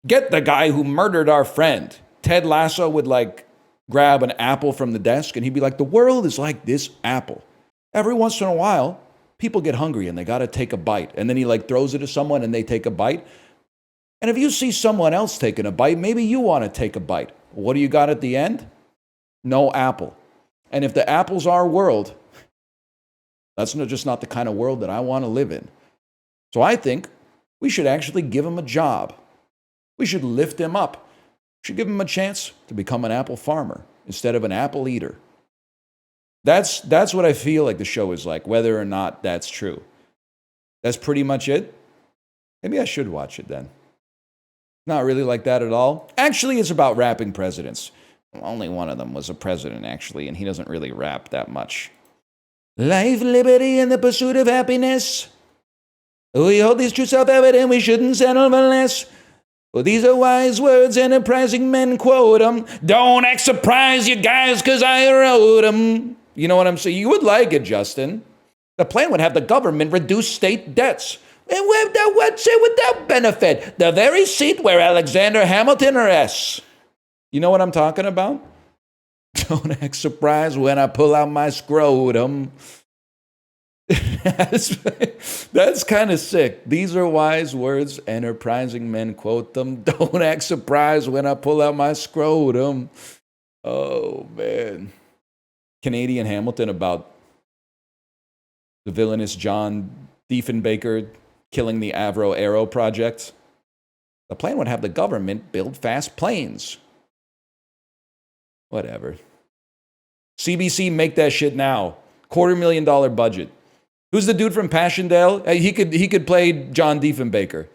get the guy who murdered our friend, Ted Lasso would, like, grab an apple from the desk and he'd be like, the world is like this apple. Every once in a while, people get hungry and they got to take a bite. And then he, like, throws it to someone and they take a bite. And if you see someone else taking a bite, maybe you want to take a bite. What do you got at the end? No apple. And if the apple's our world, that's just not the kind of world that I want to live in. So I think we should actually give him a job. We should lift him up. We should give him a chance to become an apple farmer instead of an apple eater. That's what I feel like the show is like, whether or not that's true. That's pretty much it. Maybe I should watch it then. Not really like that at all. Actually, it's about rapping presidents. Only one of them was a president, actually, and he doesn't really rap that much. Life, liberty, and the pursuit of happiness. We hold these truths self-evident, we shouldn't settle for less. Well, these are wise words, enterprising men quote them. Don't act surprised, you guys, because I wrote them. You know what I'm saying? You would like it, Justin. The plan would have the government reduce state debts. And what's it with that benefit? The very seat where Alexander Hamilton rests. You know what I'm talking about? Don't act surprised when I pull out my scrotum. That's kind of sick. These are wise words, enterprising men quote them. Don't act surprised when I pull out my scrotum. Oh, man. Canadian Hamilton about the villainous John Diefenbaker killing the Avro Aero project. The plan would have the government build fast planes. Whatever. CBC, make that shit now. $250,000 budget. Who's the dude from Passchendaele? He could play John Diefenbaker.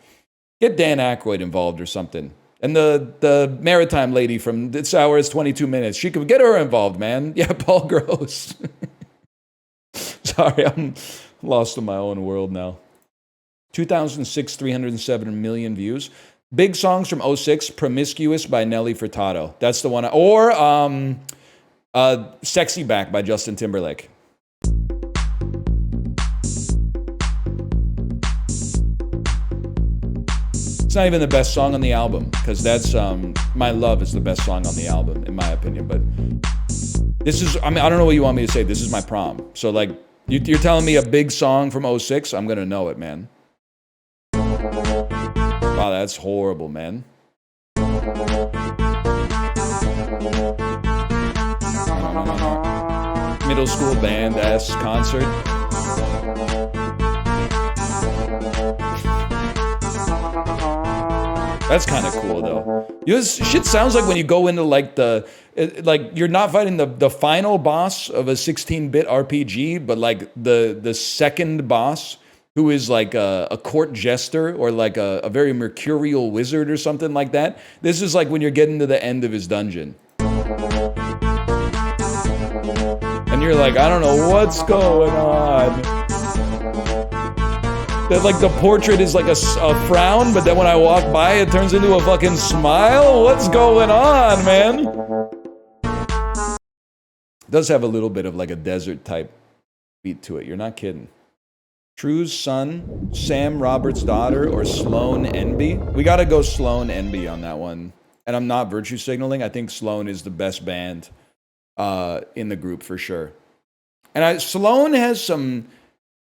Get Dan Aykroyd involved or something. And the maritime lady from This Hour is 22 Minutes. She could get her involved, man. Yeah, Paul Gross. Sorry, I'm lost in my own world now. 2006, 307 million views. Big songs from 06, Promiscuous by Nelly Furtado. That's the one. Or Sexy Back by Justin Timberlake. It's not even the best song on the album, because that's My Love is the best song on the album, in my opinion. But this is, I mean, I don't know what you want me to say. This is my prom. So, like, you're telling me a big song from 06? I'm going to know it, man. Wow, that's horrible, man. Middle school band-ass concert. That's kind of cool, though. You know, this shit sounds like when you go into, like, you're not fighting the final boss of a 16-bit RPG, but, like, the second boss, who is like a court jester or like a very mercurial wizard or something like that. This is like when you're getting to the end of his dungeon. And you're like, I don't know what's going on. That, like, the portrait is like a frown, but then when I walk by, it turns into a fucking smile? What's going on, man? It does have a little bit of like a desert type beat to it. You're not kidding. True's son, Sam Roberts' daughter, or Sloan NB? We gotta go Sloan NB on that one. And I'm not virtue signaling. I think Sloan is the best band in the group for sure. And Sloan has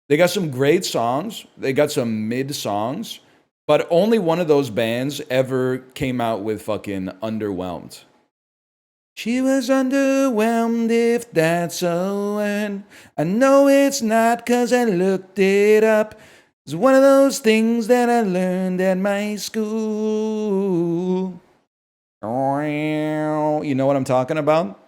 they got some great songs. They got some mid songs. But only one of those bands ever came out with fucking Underwhelmed. She was underwhelmed, if that's a word. I know it's not, 'cause I looked it up. It's one of those things that I learned at my school. You know what I'm talking about?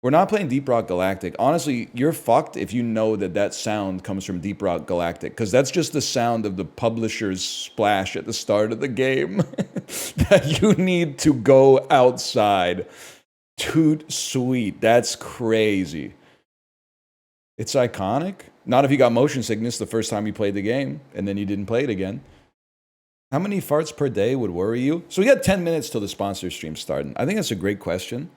We're not playing Deep Rock Galactic. Honestly, you're fucked if you know that sound comes from Deep Rock Galactic, because that's just the sound of the publisher's splash at the start of the game. That you need to go outside. Toot sweet. That's crazy. It's iconic. Not if you got motion sickness the first time you played the game and then you didn't play it again. How many farts per day would worry you? So we got 10 minutes till the sponsor stream starting. I think that's a great question.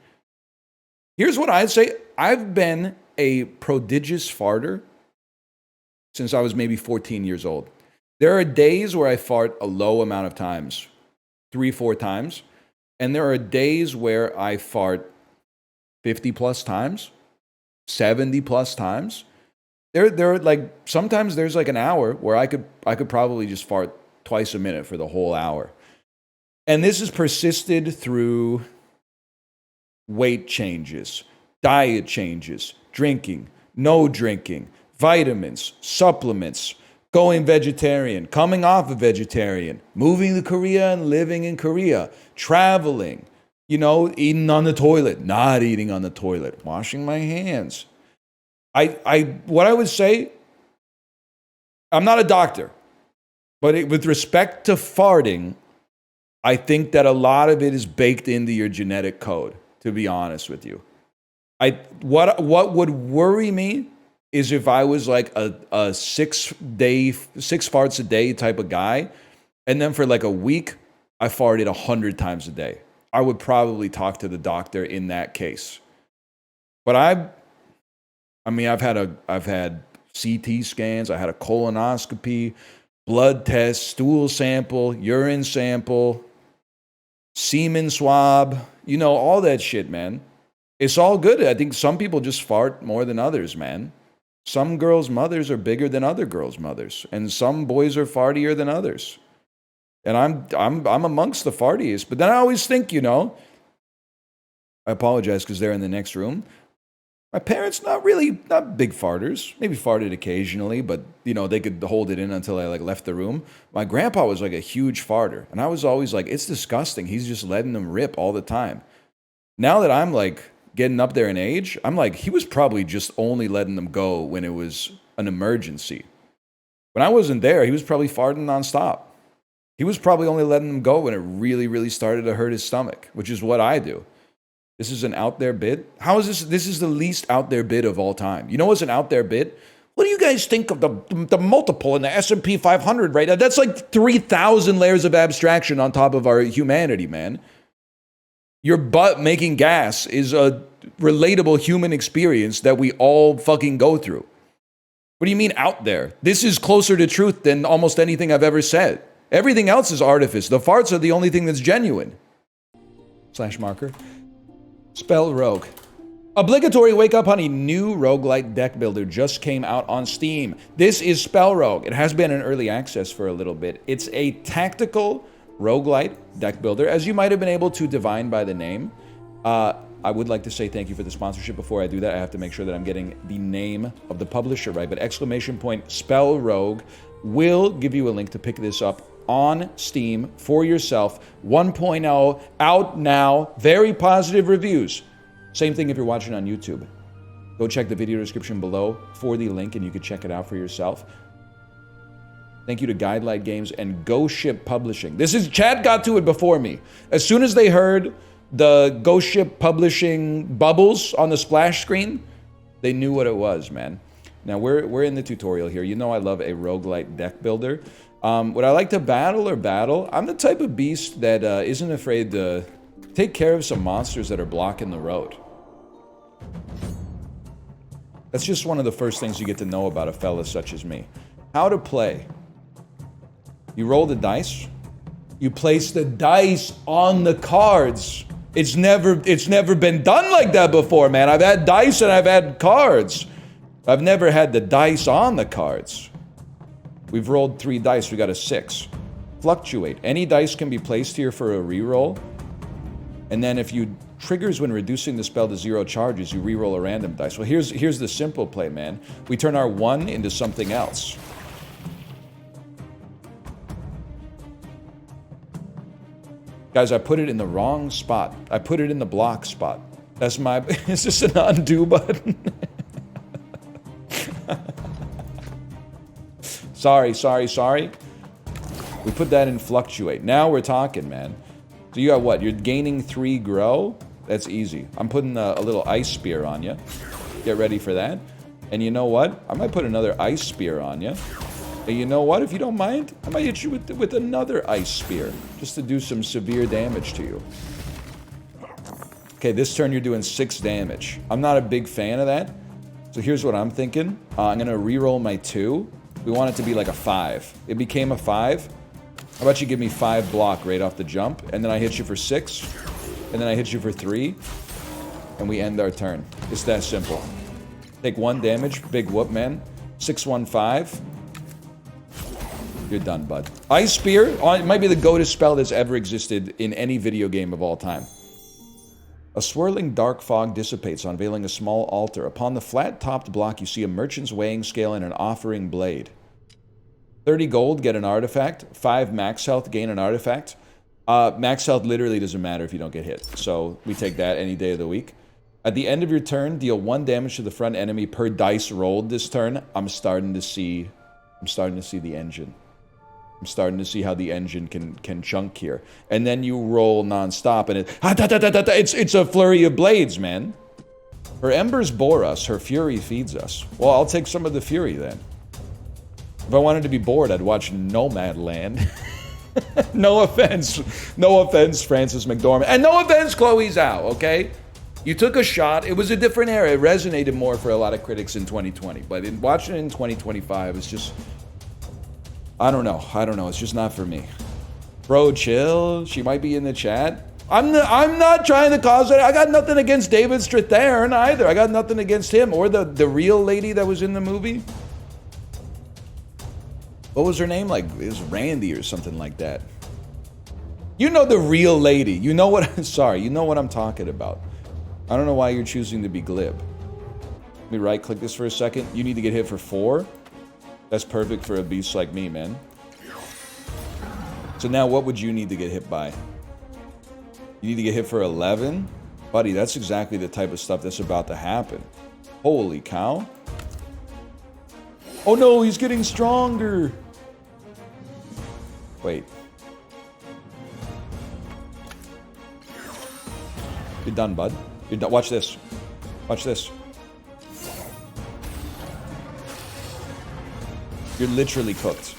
Here's what I'd say. I've been a prodigious farter since I was maybe 14 years old. There are days where I fart a low amount of times, 3-4 times. And there are days where I fart 50 plus times, 70 plus times. There are like, sometimes there's like an hour where I could probably just fart twice a minute for the whole hour. And this has persisted through weight changes, diet changes, drinking, no drinking, vitamins, supplements, going vegetarian, coming off of vegetarian, moving to Korea and living in Korea, traveling, you know, eating on the toilet, not eating on the toilet, washing my hands. What I would say, I'm not a doctor, but with respect to farting, I think that a lot of it is baked into your genetic code, to be honest with you. What would worry me is if I was like a 6 farts a day type of guy, and then for like a week, I farted 100 times a day. I would probably talk to the doctor in that case. But I've had CT scans, I had a colonoscopy, blood test, stool sample, urine sample, semen swab, you know, all that shit, man. It's all good. I think some people just fart more than others, man. Some girls' mothers are bigger than other girls' mothers, and some boys are fartier than others. And I'm amongst the fartiest. But then I always think, you know, I apologize because they're in the next room. My parents, not big farters. Maybe farted occasionally, but, you know, they could hold it in until I, like, left the room. My grandpa was, like, a huge farter. And I was always like, it's disgusting. He's just letting them rip all the time. Now that I'm, like, getting up there in age, I'm like, he was probably just only letting them go when it was an emergency. When I wasn't there, he was probably farting nonstop. He was probably only letting them go when it really, really started to hurt his stomach, which is what I do. This is an out there bid. How is this? This is the least out there bid of all time. You know what's an out there bid? What do you guys think of the multiple in the S&P 500 right now? That's like 3,000 layers of abstraction on top of our humanity, man. Your butt making gas is a relatable human experience that we all fucking go through. What do you mean out there? This is closer to truth than almost anything I've ever said. Everything else is artifice. The farts are the only thing that's genuine. /marker. SpellRogue. Obligatory Wake Up Honey new roguelite deck builder just came out on Steam. This is SpellRogue. It has been in early access for a little bit. It's a tactical roguelite deck builder, as you might have been able to divine by the name. I would like to say thank you for the sponsorship. Before I do that, I have to make sure that I'm getting the name of the publisher right. But !SpellRogue will give you a link to pick this up on Steam for yourself. 1.0 out now. Very positive reviews. Same thing if you're watching on YouTube. Go check the video description below for the link and you can check it out for yourself. Thank you to Guidelight Games and Ghost Ship Publishing. Chad got to it before me. As soon as they heard the Ghost Ship Publishing bubbles on the splash screen, they knew what it was, man. Now, we're in the tutorial here. You know I love a roguelite deck builder. Would I like to battle? I'm the type of beast that isn't afraid to take care of some monsters that are blocking the road. That's just one of the first things you get to know about a fella such as me. How to play. You roll the dice. You place the dice on the cards. It's never been done like that before, man. I've had dice and I've had cards. I've never had the dice on the cards. We've rolled 3 dice. We got a 6. Fluctuate. Any dice can be placed here for a reroll. And then if you triggers when reducing the spell to 0 charges, you reroll a random dice. Well, here's the simple play, man. We turn our 1 into something else. Guys, I put it in the wrong spot. I put it in the block spot. That's my... Is this an undo button? Sorry. We put that in fluctuate. Now we're talking, man. So you got what? You're gaining 3 grow? That's easy. I'm putting a little ice spear on you. Get ready for that. And you know what? I might put another ice spear on you. And you know what? If you don't mind, I might hit you with another ice spear. Just to do some severe damage to you. Okay, this turn you're doing 6 damage. I'm not a big fan of that. So here's what I'm thinking. I'm gonna reroll my 2. We want it to be like a 5. It became a 5. How about you give me 5 block right off the jump, and then I hit you for 6, and then I hit you for 3, and we end our turn. It's that simple. Take 1 damage, big whoop, man. 615. You're done, bud. Ice Spear, it might be the go-to spell that's ever existed in any video game of all time. A swirling dark fog dissipates, unveiling a small altar. Upon the flat-topped block, you see a merchant's weighing scale and an offering blade. 30 gold, get an artifact. 5 max health, gain an artifact. Max health literally doesn't matter if you don't get hit. So we take that any day of the week. At the end of your turn, deal 1 damage to the front enemy per dice rolled this turn. I'm starting to see the engine. I'm starting to see how the engine can chunk here. And then you roll non-stop and it's a flurry of blades, man. Her embers bore us, her fury feeds us. Well, I'll take some of the fury then. If I wanted to be bored, I'd watch Nomadland. No offense. No offense, Francis McDormand. And no offense, Chloe Zhao, okay? You took a shot. It was a different era. It resonated more for a lot of critics in 2020. But watching it in 2025 is just... I don't know. It's just not for me. Bro, chill. She might be in the chat. I'm not trying to cause it. I got nothing against David Strathairn either. I got nothing against him or the real lady that was in the movie. What was her name? Like, it was Randy or something like that. You know the real lady. You know what... Sorry, you know what I'm talking about. I don't know why you're choosing to be glib. Let me right-click this for a second. You need to get hit for 4. That's perfect for a beast like me, man. So now what would you need to get hit by? You need to get hit for 11? Buddy, that's exactly the type of stuff that's about to happen. Holy cow. Oh no, he's getting stronger. Wait. You're done, bud. You're done. Watch this. Watch this. You're literally cooked.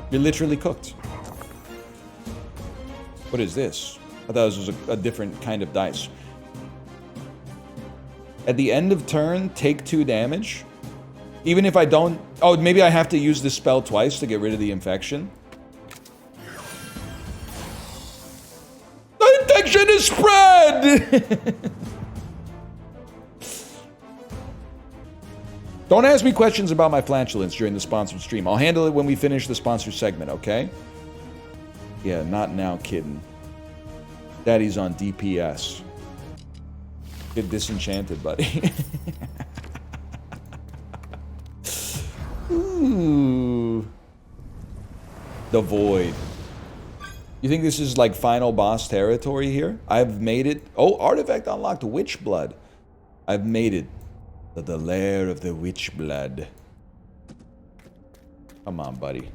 You're literally cooked. What is this? I thought this was a different kind of dice. At the end of turn, take 2 damage. Even if I don't... Oh, maybe I have to use this spell twice to get rid of the infection. The infection is spread! Don't ask me questions about my flatulence during the sponsored stream. I'll handle it when we finish the sponsored segment, okay? Yeah, not now, kitten. Daddy's on DPS. Get disenchanted, buddy. Ooh. The Void. You think this is like final boss territory here? I've made it. Oh, artifact unlocked. Witch Blood. I've made it. The lair of the witch blood. Come on, buddy.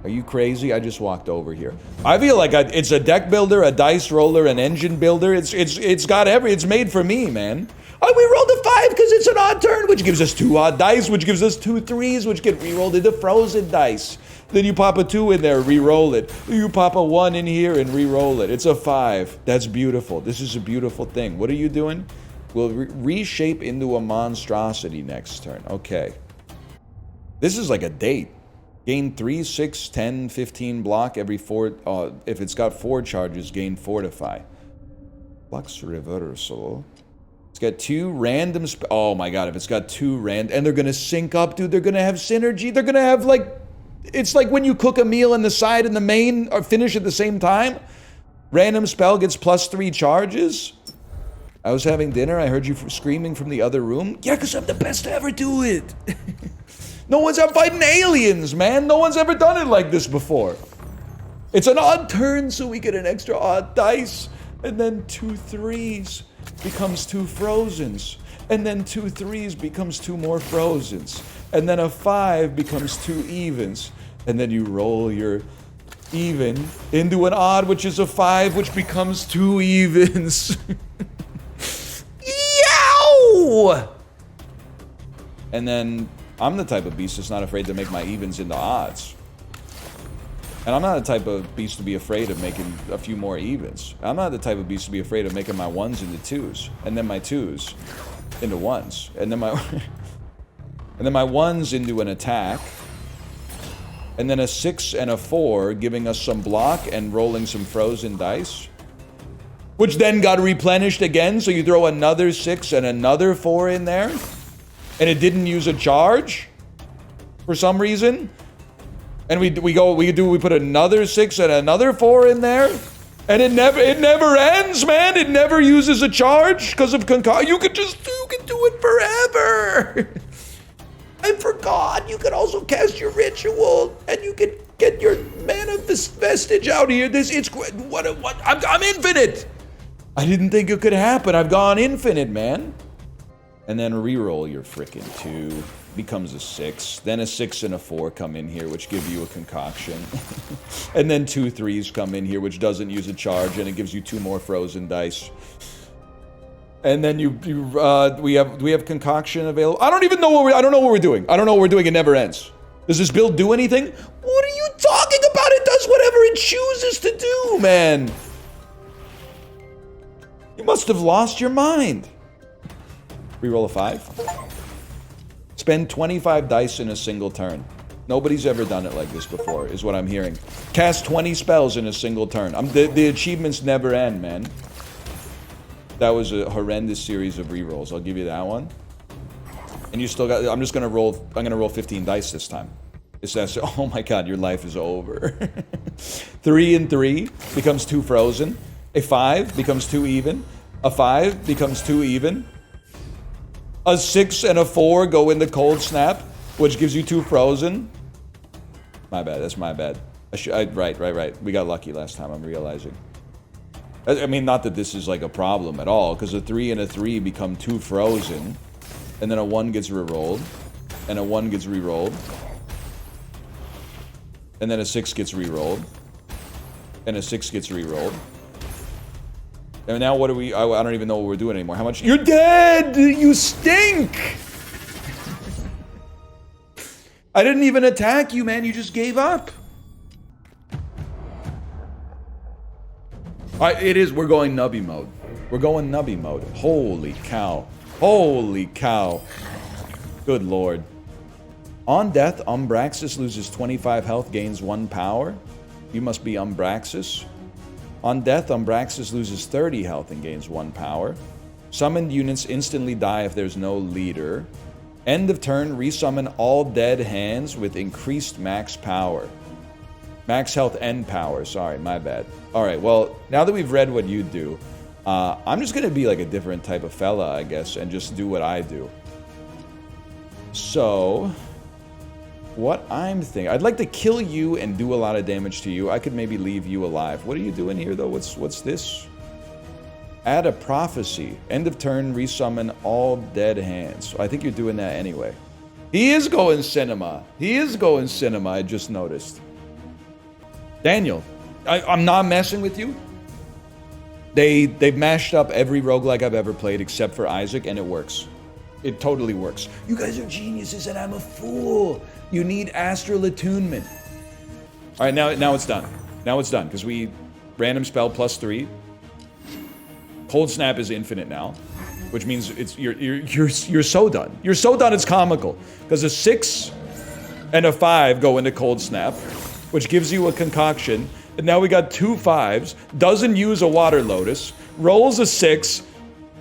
Are you crazy? I just walked over here. I feel like it's a deck builder, a dice roller, an engine builder. It's got it's made for me, man. Oh, we rolled a 5 because it's an odd turn, which gives us 2 odd dice, which gives us 2 3s, which get re-rolled into frozen dice. Then you pop a 2 in there, re-roll it. You pop a 1 in here and re-roll it. It's a 5. That's beautiful. This is a beautiful thing. What are you doing? We'll reshape into a monstrosity next turn. Okay. This is like a date. Gain 3, 6, 10, 15 block every 4... if it's got 4 charges, gain Fortify. Flux Reversal. It's got 2 random... Oh my god, if it's got 2 random... And they're gonna sync up, dude. They're gonna have synergy. They're gonna have, like... It's like when you cook a meal and the side and the main are finish at the same time. Random spell gets +3 charges. I was having dinner, I heard you screaming from the other room. Yeah, because I'm the best to ever do it. No one's ever fighting aliens, man. No one's ever done it like this before. It's an odd turn, so we get an extra odd dice. And then 2 3s becomes 2 frozens. And then 2 3s becomes 2 more frozens. And then a 5 becomes 2 evens. And then you roll your even into an odd, which is a 5, which becomes 2 evens. Yow! And then I'm the type of beast that's not afraid to make my evens into odds. And I'm not the type of beast to be afraid of making a few more evens. I'm not the type of beast to be afraid of making my ones into twos, and then my twos into ones, and then my and then my ones into an attack, and then a 6 and a 4 giving us some block and rolling some frozen dice, which then got replenished again. So you throw another 6 and another 4 in there, and it didn't use a charge for some reason. And we put another 6 and another 4 in there, and it never ends, man. It never uses a charge because of concoction. You can do it forever. I forgot. You could also cast your ritual, and you could get your mana vestige out here. I'm infinite. I didn't think it could happen. I've gone infinite, man. And then reroll your frickin' 2. Becomes a 6. Then a 6 and a 4 come in here, which give you a concoction. And then 2 3s come in here, which doesn't use a charge, and it gives you 2 more frozen dice. And then we have concoction available. I don't know what we're doing. I don't know what we're doing. It never ends. Does this build do anything? What are you talking about? It does whatever it chooses to do, man. You must have lost your mind. Reroll a 5. Spend 25 dice in a single turn. Nobody's ever done it like this before, is what I'm hearing. Cast 20 spells in a single turn. The achievements never end, man. That was a horrendous series of rerolls. I'll give you that one. And you still got... I'm gonna roll 15 dice this time. It's that... Oh my god, your life is over. 3 and 3 becomes 2 frozen. A 5 becomes 2 even. A 5 becomes 2 even. A 6 and a 4 go into cold snap, which gives you 2 frozen. My bad, that's my bad. Right. We got lucky last time, I'm realizing. I mean, not that this is like a problem at all, because a 3 and a 3 become 2 frozen, and then a 1 gets rerolled, and a 1 gets rerolled, and then a 6 gets rerolled, and a 6 gets rerolled. And now what do we... I don't even know what we're doing anymore. How much... You're dead! You stink! I didn't even attack you, man. You just gave up. It is... We're going nubby mode. We're going nubby mode. Holy cow. Holy cow. Good lord. On death, Umbraxus loses 25 health, gains 1 power. You must be Umbraxus. On death, Umbraxus loses 30 health and gains 1 power. Summoned units instantly die if there's no leader. End of turn, resummon all dead hands with increased max power. Max health and power. Sorry, my bad. Alright, well, now that we've read what you do, I'm just gonna be like a different type of fella, I guess, and just do what I do. So... what I'm thinking... I'd like to kill you and do a lot of damage to you. I could maybe leave you alive. What are you doing here, though? What's this? Add a prophecy. End of turn, resummon all dead hands. I think you're doing that anyway. He is going cinema. He is going cinema, I just noticed. Daniel, I'm not messing with you. They've mashed up every roguelike I've ever played except for Isaac, and it works. It totally works. You guys are geniuses and I'm a fool. You need astral attunement. All right, now it's done. Now it's done because we random spell +3. Cold snap is infinite now, which means you're so done. You're so done. It's comical because a 6 and a 5 go into cold snap, which gives you a concoction. And now we got 2 5s. Doesn't use a water lotus. Rolls a 6.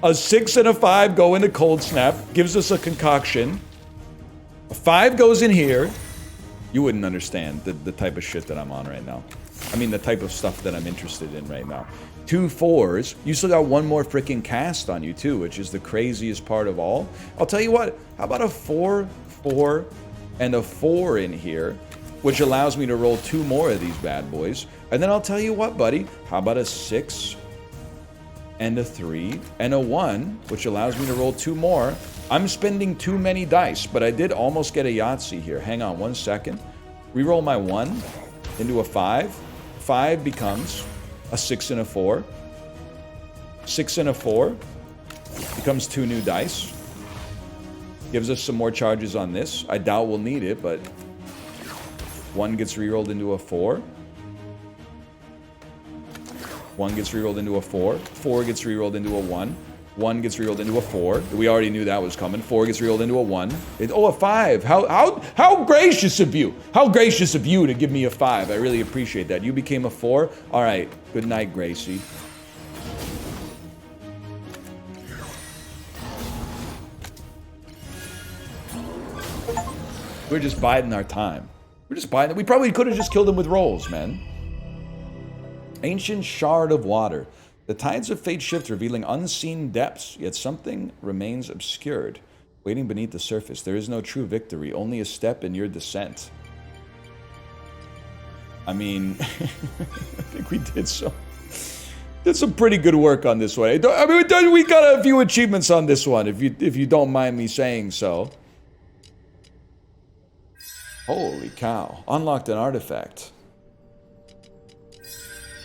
A 6 and a 5 go into cold snap, gives us a concoction. A 5 goes in here. You wouldn't understand the type of shit that I'm on right now. I mean, the type of stuff that I'm interested in right now. 2 4s. You still got 1 more freaking cast on you too, which is the craziest part of all. I'll tell you what, how about a 4, 4, and a 4 in here, which allows me to roll 2 more of these bad boys. And then I'll tell you what, buddy, how about a 6, and a 3, and a 1, which allows me to roll 2 more. I'm spending too many dice, but I did almost get a Yahtzee here. Hang on 1 second. Reroll my 1 into a 5. 5 becomes a 6 and a 4. 6 and a 4 becomes 2 new dice. Gives us some more charges on this. I doubt we'll need it, but 1 gets rerolled into a 4. 1 gets rerolled into a 4. 4 gets rerolled into a 1. 1 gets rerolled into a 4. We already knew that was coming. 4 gets rerolled into a 1. Oh, a 5. How gracious of you. How gracious of you to give me a 5. I really appreciate that. You became a 4. All right. Good night, Gracie. We're just biding our time. We're just biding. We probably could have just killed him with rolls, man. Ancient shard of water. The tides of fate shift, revealing unseen depths, yet something remains obscured, waiting beneath the surface. There is no true victory, only a step in your descent. I mean, I think we did some pretty good work on this one. I mean, we got a few achievements on this one, if you don't mind me saying so. Holy cow. Unlocked an artifact.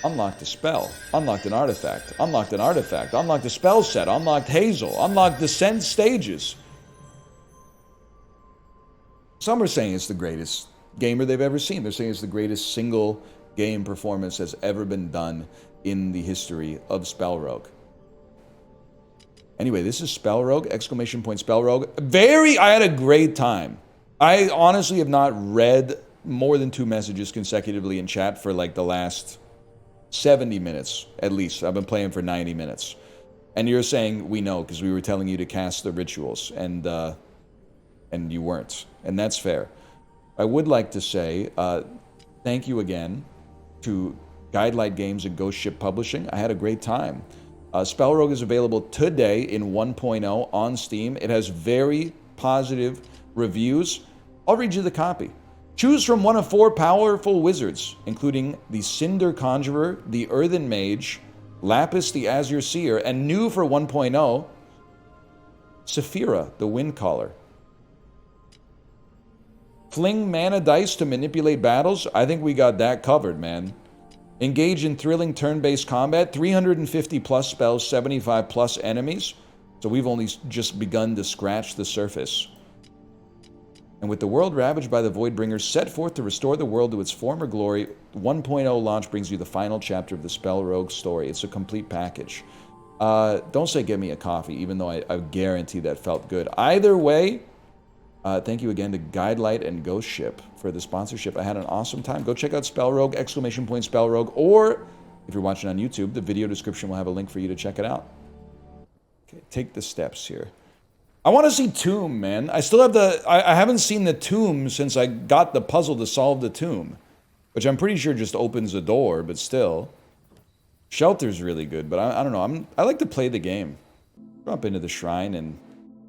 Unlocked a spell. Unlocked an artifact. Unlocked an artifact. Unlocked a spell set. Unlocked Hazel. Unlocked Descent stages. Some are saying it's the greatest gamer they've ever seen. They're saying it's the greatest single game performance that's ever been done in the history of SpellRogue. Anyway, this is SpellRogue, exclamation point SpellRogue. I had a great time. I honestly have not read more than 2 messages consecutively in chat for like the last 70 minutes, at least. I've been playing for 90 minutes. And you're saying we know because we were telling you to cast the rituals and you weren't. And that's fair. I would like to say thank you again to Guidelight Games and Ghost Ship Publishing. I had a great time. SpellRogue is available today in 1.0 on Steam. It has very positive reviews. I'll read you the copy. Choose from one of 4 powerful wizards, including the Cinder Conjurer, the Earthen Mage, Lapis the Azure Seer, and new for 1.0, Saphira the Windcaller. Fling mana dice to manipulate battles. I think we got that covered, man. Engage in thrilling turn-based combat. 350 plus spells, 75 plus enemies. So we've only just begun to scratch the surface. And with the world ravaged by the Voidbringers, set forth to restore the world to its former glory, 1.0 launch brings you the final chapter of the SpellRogue story. It's a complete package. Don't say get me a coffee, even though I guarantee that felt good. Either way, thank you again to Guidelight and Ghost Ship for the sponsorship. I had an awesome time. Go check out SpellRogue, exclamation point SpellRogue, or if you're watching on YouTube, the video description will have a link for you to check it out. Okay, take the steps here. I want to see Tomb, man. I still have I haven't seen the Tomb since I got the puzzle to solve the Tomb, which I'm pretty sure just opens a door, but still. Shelter's really good, but I don't know. I like to play the game. Drop into the shrine, and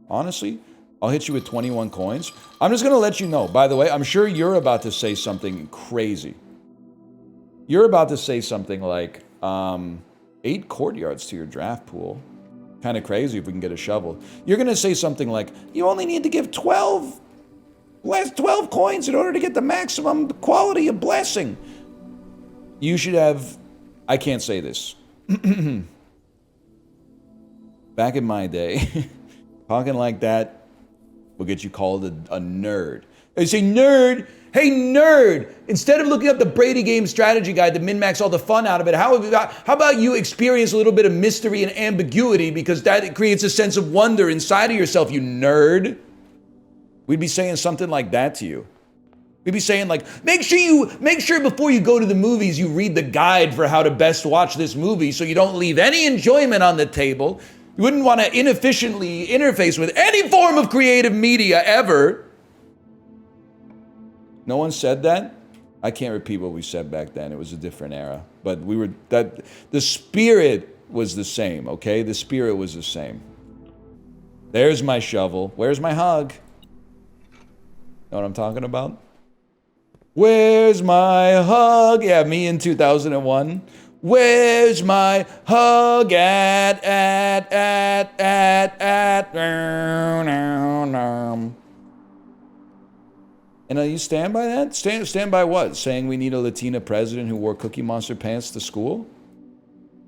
honestly, I'll hit you with 21 coins. I'm just going to let you know. By the way, I'm sure you're about to say something crazy. You're about to say something like 8 courtyards to your draft pool. Kind of crazy if we can get a shovel. You're going to say something like, you only need to give 12 coins in order to get the maximum quality of blessing. You should have... I can't say this. Back in my day, talking like that will get you called a nerd. They say, nerd! Hey, nerd! Instead of looking up the Brady Game strategy guide to min-max all the fun out of it, how about you experience a little bit of mystery and ambiguity, because that creates a sense of wonder inside of yourself, you nerd? We'd be saying something like that to you. We'd be saying like, make sure before you go to the movies, you read the guide for how to best watch this movie so you don't leave any enjoyment on the table. You wouldn't want to inefficiently interface with any form of creative media ever. No one said that? I can't repeat what we said back then. It was a different era. But the spirit was the same, okay? The spirit was the same. There's my shovel. Where's my hug? Know what I'm talking about? Where's my hug? Yeah, me in 2001. Where's my hug at? And you stand by that? Stand by what? Saying we need a Latina president who wore Cookie Monster pants to school?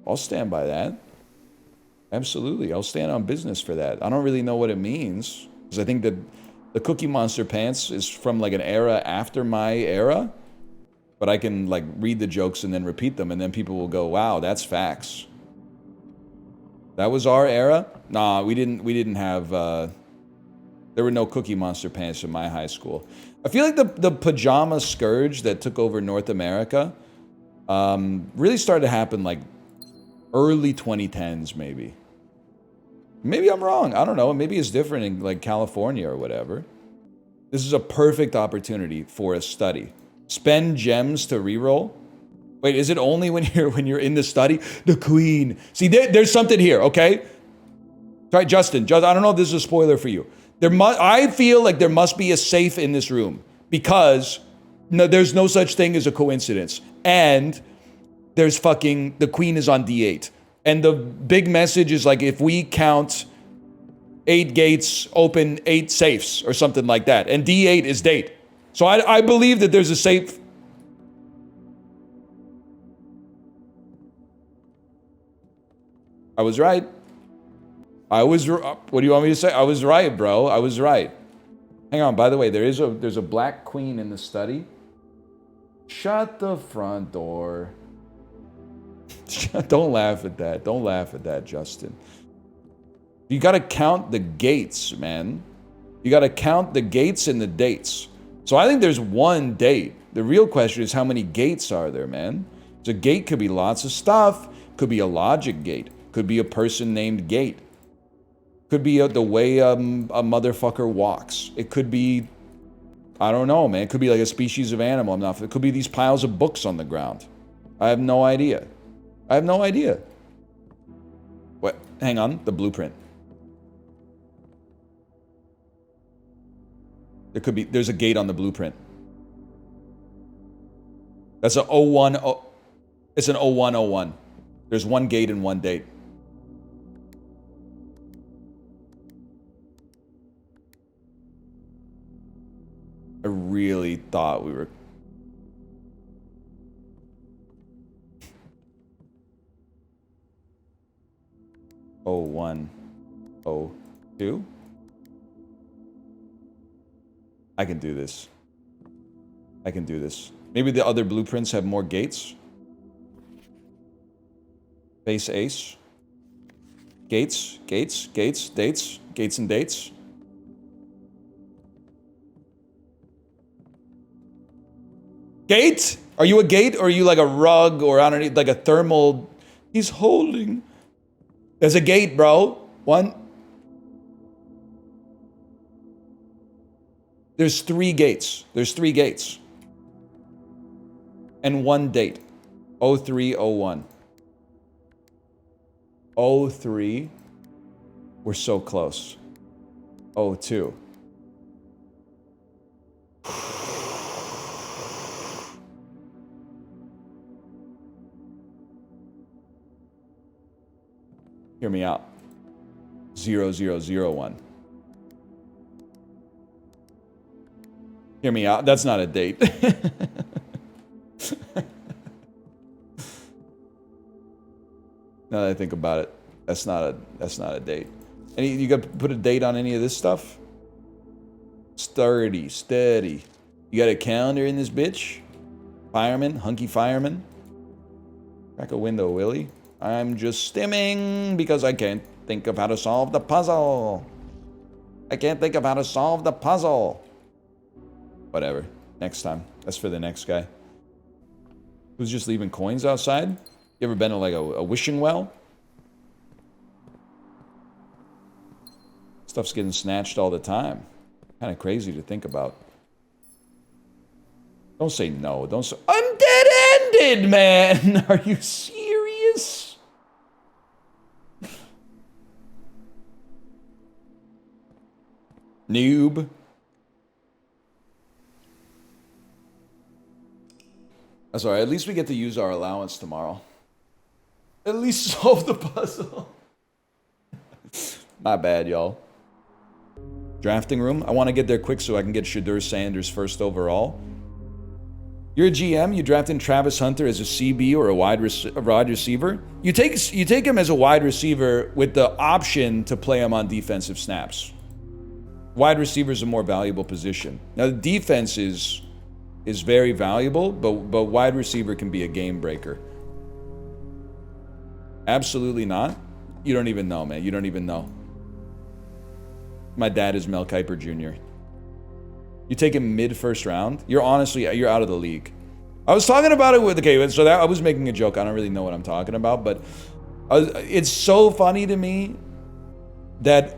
I'll stand by that. Absolutely. I'll stand on business for that. I don't really know what it means. Because I think that the Cookie Monster pants is from like an era after my era. But I can like read the jokes and then repeat them, and then people will go, wow, that's facts. That was our era? Nah, we didn't have, there were no Cookie Monster pants in my high school. I feel like the pajama scourge that took over North America really started to happen like early 2010s, maybe. Maybe I'm wrong. I don't know. Maybe it's different in like California or whatever. This is a perfect opportunity for a study. Spend gems to reroll. Wait, is it only when you're in the study? The queen. See, there's something here, okay? Sorry, Justin, I don't know if this is a spoiler for you. I feel like there must be a safe in this room because there's no such thing as a coincidence. And there's the queen is on D8. And the big message is like, if we count 8 gates, open 8 safes or something like that. And D8 is date. So I believe that there's a safe. I was right. What do you want me to say? I was right, bro. I was right. Hang on, by the way, there's a black queen in the study. Shut the front door. Don't laugh at that. Don't laugh at that, Justin. You gotta count the gates, man. You gotta count the gates and the dates. So I think there's one date. The real question is how many gates are there, man? So a gate could be lots of stuff. Could be a logic gate. Could be a person named Gate. Could be the way a motherfucker walks. It could be, I don't know, man. It could be like a species of animal. It could be these piles of books on the ground. I have no idea. I have no idea. What? Hang on. The blueprint. There's a gate on the blueprint. That's a 01. It's an 0101. There's one gate and one date. I really thought we were. Oh, 01, 02. I can do this. I can do this. Maybe the other blueprints have more gates. Base ace. Gates, gates, gates, dates, gates and dates. Gate? Are you a gate or are you like a rug or I don't know, like a thermal? He's holding. There's a gate, bro. One. There's 3 gates. There's 3 gates. And one date. 0301. 03. We're so close. 02. Hear me out. 0001. Hear me out. That's not a date. Now that I think about it, that's not a date. You got to put a date on any of this stuff? Sturdy, steady. You got a calendar in this bitch? Fireman, hunky fireman. Crack a window, Willie. I'm just stimming because I can't think of how to solve the puzzle. I can't think of how to solve the puzzle. Whatever. Next time. That's for the next guy. Who's just leaving coins outside? You ever been to like a wishing well? Stuff's getting snatched all the time. Kind of crazy to think about. Don't say no. Don't say... I'm dead-ended, man! Are you serious? Noob. That's alright. At least we get to use our allowance tomorrow. At least solve the puzzle. My bad, y'all. Drafting room. I want to get there quick so I can get Shadur Sanders first overall. You're a GM. You draft in Travis Hunter as a CB or a wide receiver. You take him as a wide receiver with the option to play him on defensive snaps. Wide receiver is a more valuable position. Now, the defense is very valuable, but wide receiver can be a game breaker. Absolutely not. You don't even know, man. You don't even know. My dad is Mel Kiper Jr. You take him mid-first round, you're out of the league. I was talking about it with, okay, so that I was making a joke. I don't really know what I'm talking about, but it's so funny to me that,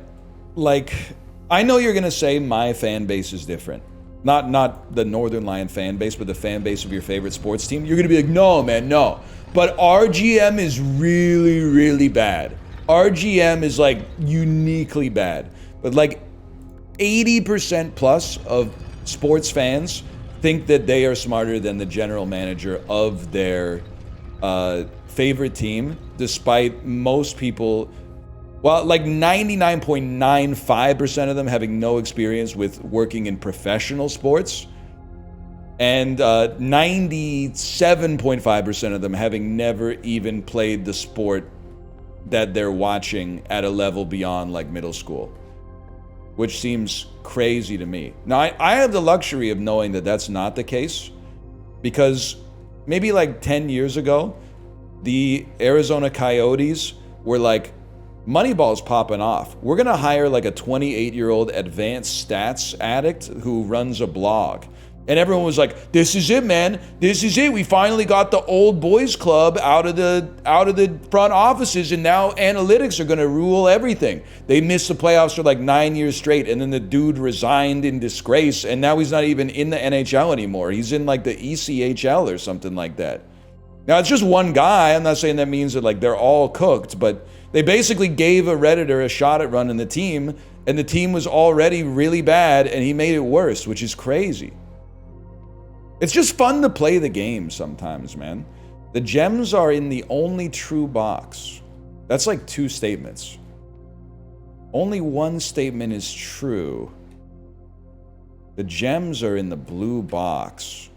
like, I know you're going to say my fan base is different. Not the Northernlion fan base, but the fan base of your favorite sports team. You're going to be like, no, man, no. But RGM is really, really bad. RGM is, like, uniquely bad. But, like, 80% plus of sports fans think that they are smarter than the general manager of their favorite team, despite most people, well, like 99.95% of them having no experience with working in professional sports, and 97.5% of them having never even played the sport that they're watching at a level beyond, like, middle school. Which seems crazy to me. Now, I have the luxury of knowing that that's not the case, because maybe like 10 years ago, the Arizona Coyotes were like, Moneyball's popping off. We're going to hire like a 28-year-old advanced stats addict who runs a blog. And everyone was like, this is it, man. This is it. We finally got the old boys club out of the front offices, and now analytics are going to rule everything. They missed the playoffs for like 9 years straight, and then the dude resigned in disgrace, and now he's not even in the NHL anymore. He's in like the ECHL or something like that. Now, it's just one guy. I'm not saying that means that like they're all cooked, but they basically gave a Redditor a shot at running the team, and the team was already really bad, and he made it worse, which is crazy. It's just fun to play the game sometimes, man. The gems are in the only true box. That's like two statements. Only one statement is true. The gems are in the blue box.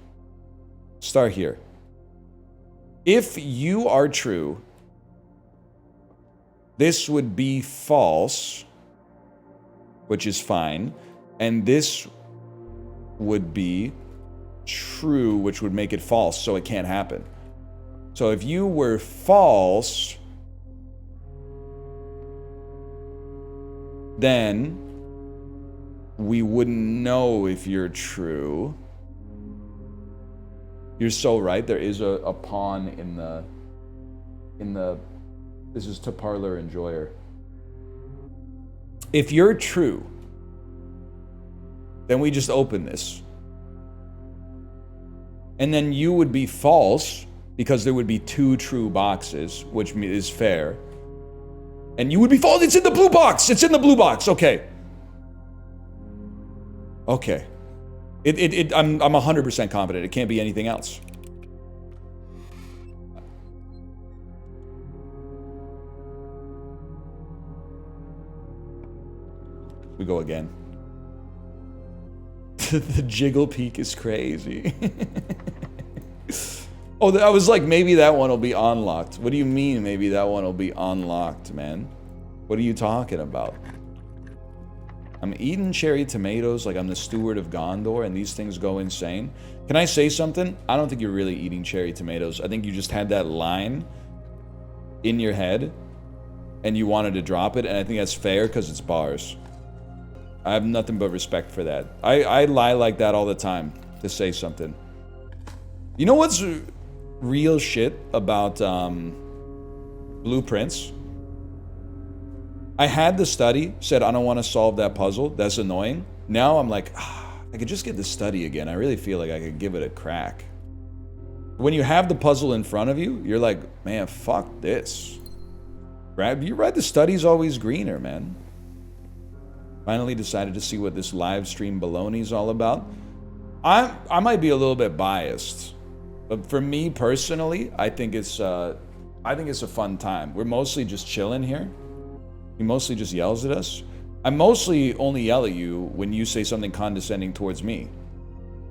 Start here. If you are true, this would be false, which is fine, and this would be true, which would make it false, so it can't happen. So if you were false, then we wouldn't know if you're true. You're so right. There is a pawn in the this is to Parlor Enjoyer. If you're true, then we just open this. And then you would be false, because there would be two true boxes, which is fair. And you would be false. It's in the blue box. It's in the blue box. Okay. Okay. I'm 100% confident. It can't be anything else. We go again. The jiggle peak is crazy. Oh, I was like, maybe that one will be unlocked. What do you mean maybe that one will be unlocked, man? What are you talking about? I'm eating cherry tomatoes like I'm the steward of Gondor, and these things go insane. Can I say something? I don't think you're really eating cherry tomatoes. I think you just had that line in your head, and you wanted to drop it, and I think that's fair because it's bars. I have nothing but respect for that. I lie like that all the time to say something. You know what's real shit about blueprints? I had the study, said I don't want to solve that puzzle. That's annoying. Now I'm like, I could just get the study again. I really feel like I could give it a crack. When you have the puzzle in front of you, you're like, man, fuck this. You read the study's always greener, man. Finally decided to see what this live stream baloney is all about. I might be a little bit biased, but for me personally, I think it's a fun time. We're mostly just chilling here. He mostly just yells at us. I mostly only yell at you when you say something condescending towards me.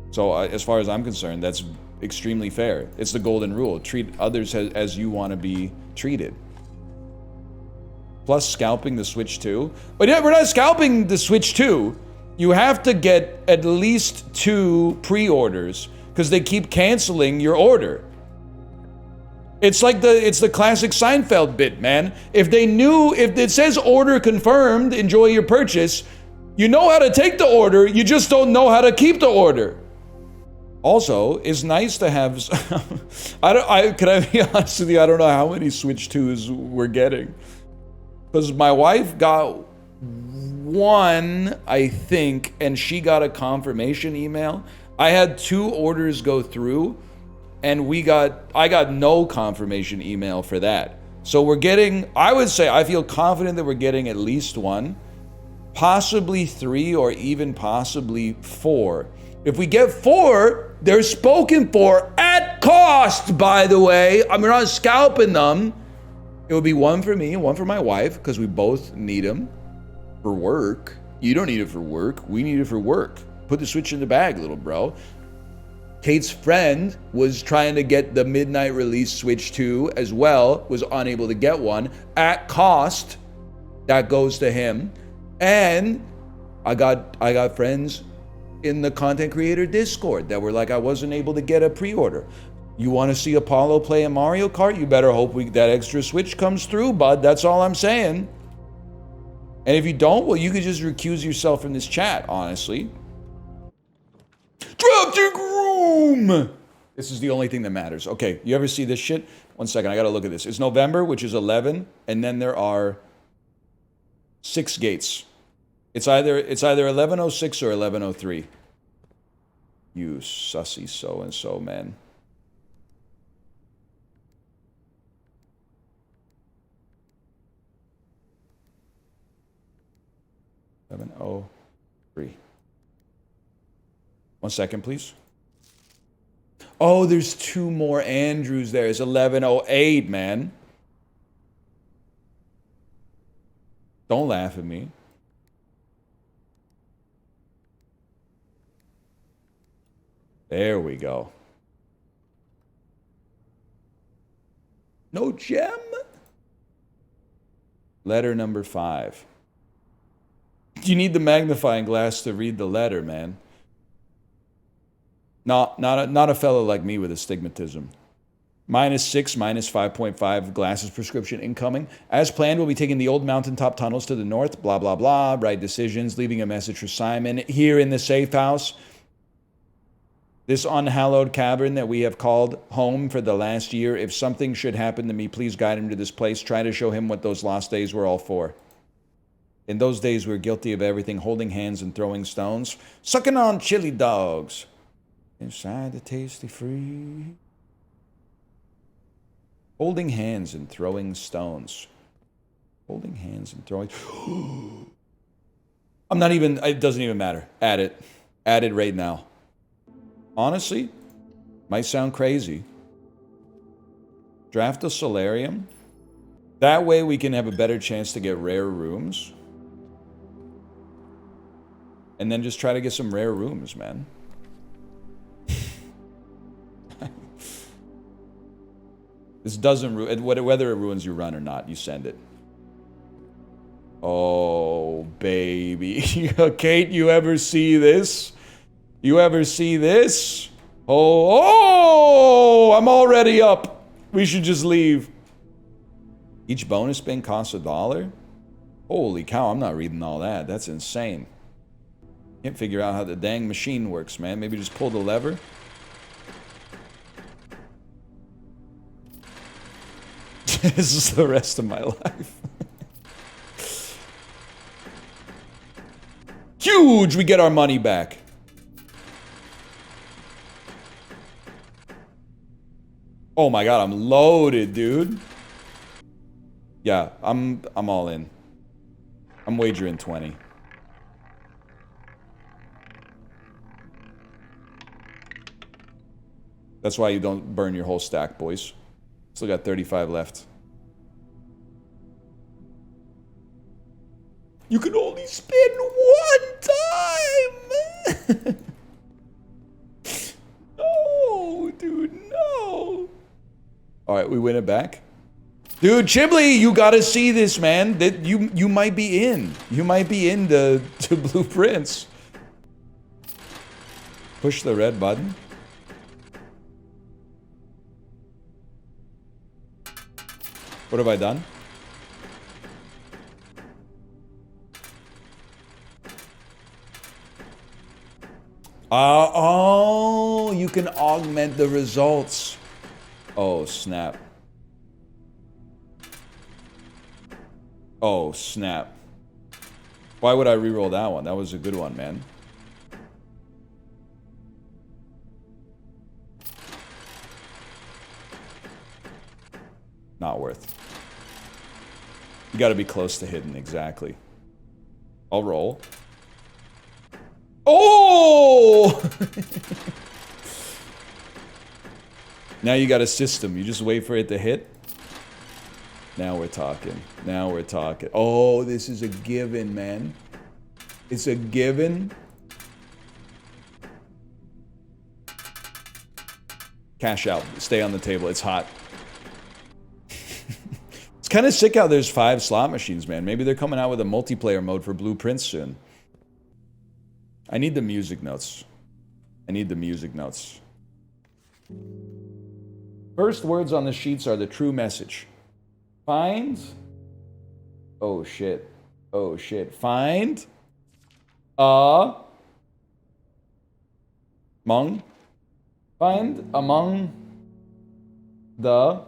So as far as I'm concerned, that's extremely fair. It's the golden rule. Treat others as you want to be treated. Plus scalping the Switch 2. But yeah, we're not scalping the Switch 2. You have to get at least 2 pre-orders because they keep canceling your order. It's like the classic Seinfeld bit, man. If it says order confirmed, enjoy your purchase, you know how to take the order, you just don't know how to keep the order. Also, it's nice to have, can I be honest with you, I don't know how many Switch 2s we're getting. Because my wife got 1, I think, and she got a confirmation email. I had 2 orders go through, and I got no confirmation email for that. So we're getting, I would say, I feel confident that we're getting at least 1, possibly 3, or even possibly 4. If we get 4, they're spoken for at cost, by the way. I mean, we're not scalping them. It would be 1 for me and 1 for my wife, because we both need them for work. You don't need it for work. We need it for work. Put the Switch in the bag, little bro. Kate's friend was trying to get the midnight release Switch 2 as well, was unable to get one at cost. That goes to him. And I got friends in the content creator Discord that were like, I wasn't able to get a pre-order. You want to see Apollo play a Mario Kart? You better hope that extra Switch comes through, bud. That's all I'm saying. And if you don't, well, you could just recuse yourself from this chat, honestly. Drafting room! This is the only thing that matters. Okay, you ever see this shit? One second, I gotta look at this. It's November, which is 11, and then there are 6 gates. It's either 1106 or 1103. You sussy so-and-so, man. Oh, 3. 1 second, please. Oh, there's 2 more Andrews there. It's 1108, man. Don't laugh at me. There we go. No gem? Letter number 5. You need the magnifying glass to read the letter, man. Not a fellow like me with astigmatism. -6, -5.5 glasses prescription incoming. As planned, we'll be taking the old mountaintop tunnels to the north. Blah, blah, blah. Right decisions. Leaving a message for Simon here in the safe house. This unhallowed cavern that we have called home for the last year. If something should happen to me, please guide him to this place. Try to show him what those lost days were all for. In those days, we were guilty of everything, holding hands and throwing stones, sucking on chili dogs. Inside the tasty free. Holding hands and throwing stones. Holding hands and throwing. I'm not even, it doesn't even matter. Add it. Add it right now. Honestly, might sound crazy. Draft a solarium. That way we can have a better chance to get rare rooms. And then just try to get some rare rooms, man. This doesn't ruin, whether it ruins your run or not, you send it. Oh, baby. Kate, you ever see this? You ever see this? Oh, I'm already up. We should just leave. Each bonus spin costs $1? Holy cow, I'm not reading all that. That's insane. Can't figure out how the dang machine works, man. Maybe just pull the lever. This is the rest of my life. Huge! We get our money back. Oh my god, I'm loaded, dude. Yeah, I'm all in. I'm wagering 20. That's why you don't burn your whole stack, boys. Still got 35 left. You can only spin one time! No, dude, no. Alright, we win it back. Dude, Chiblee, you gotta see this, man. That you might be in. You might be into blueprints. Push the red button. What have I done? Oh, you can augment the results. Oh, snap. Oh, snap. Why would I reroll that one? That was a good one, man. Not worth. You gotta be close to hidden, exactly. I'll roll. Oh! Now you got a system. You just wait for it to hit. Now we're talking. Now we're talking. Oh, this is a given, man. It's a given. Cash out. Stay on the table. It's hot. It's kind of sick how there's 5 slot machines, man. Maybe they're coming out with a multiplayer mode for Blueprints soon. I need the music notes. I need the music notes. First words on the sheets are the true message. Find. Oh shit. Oh shit. Find. Among. Find among the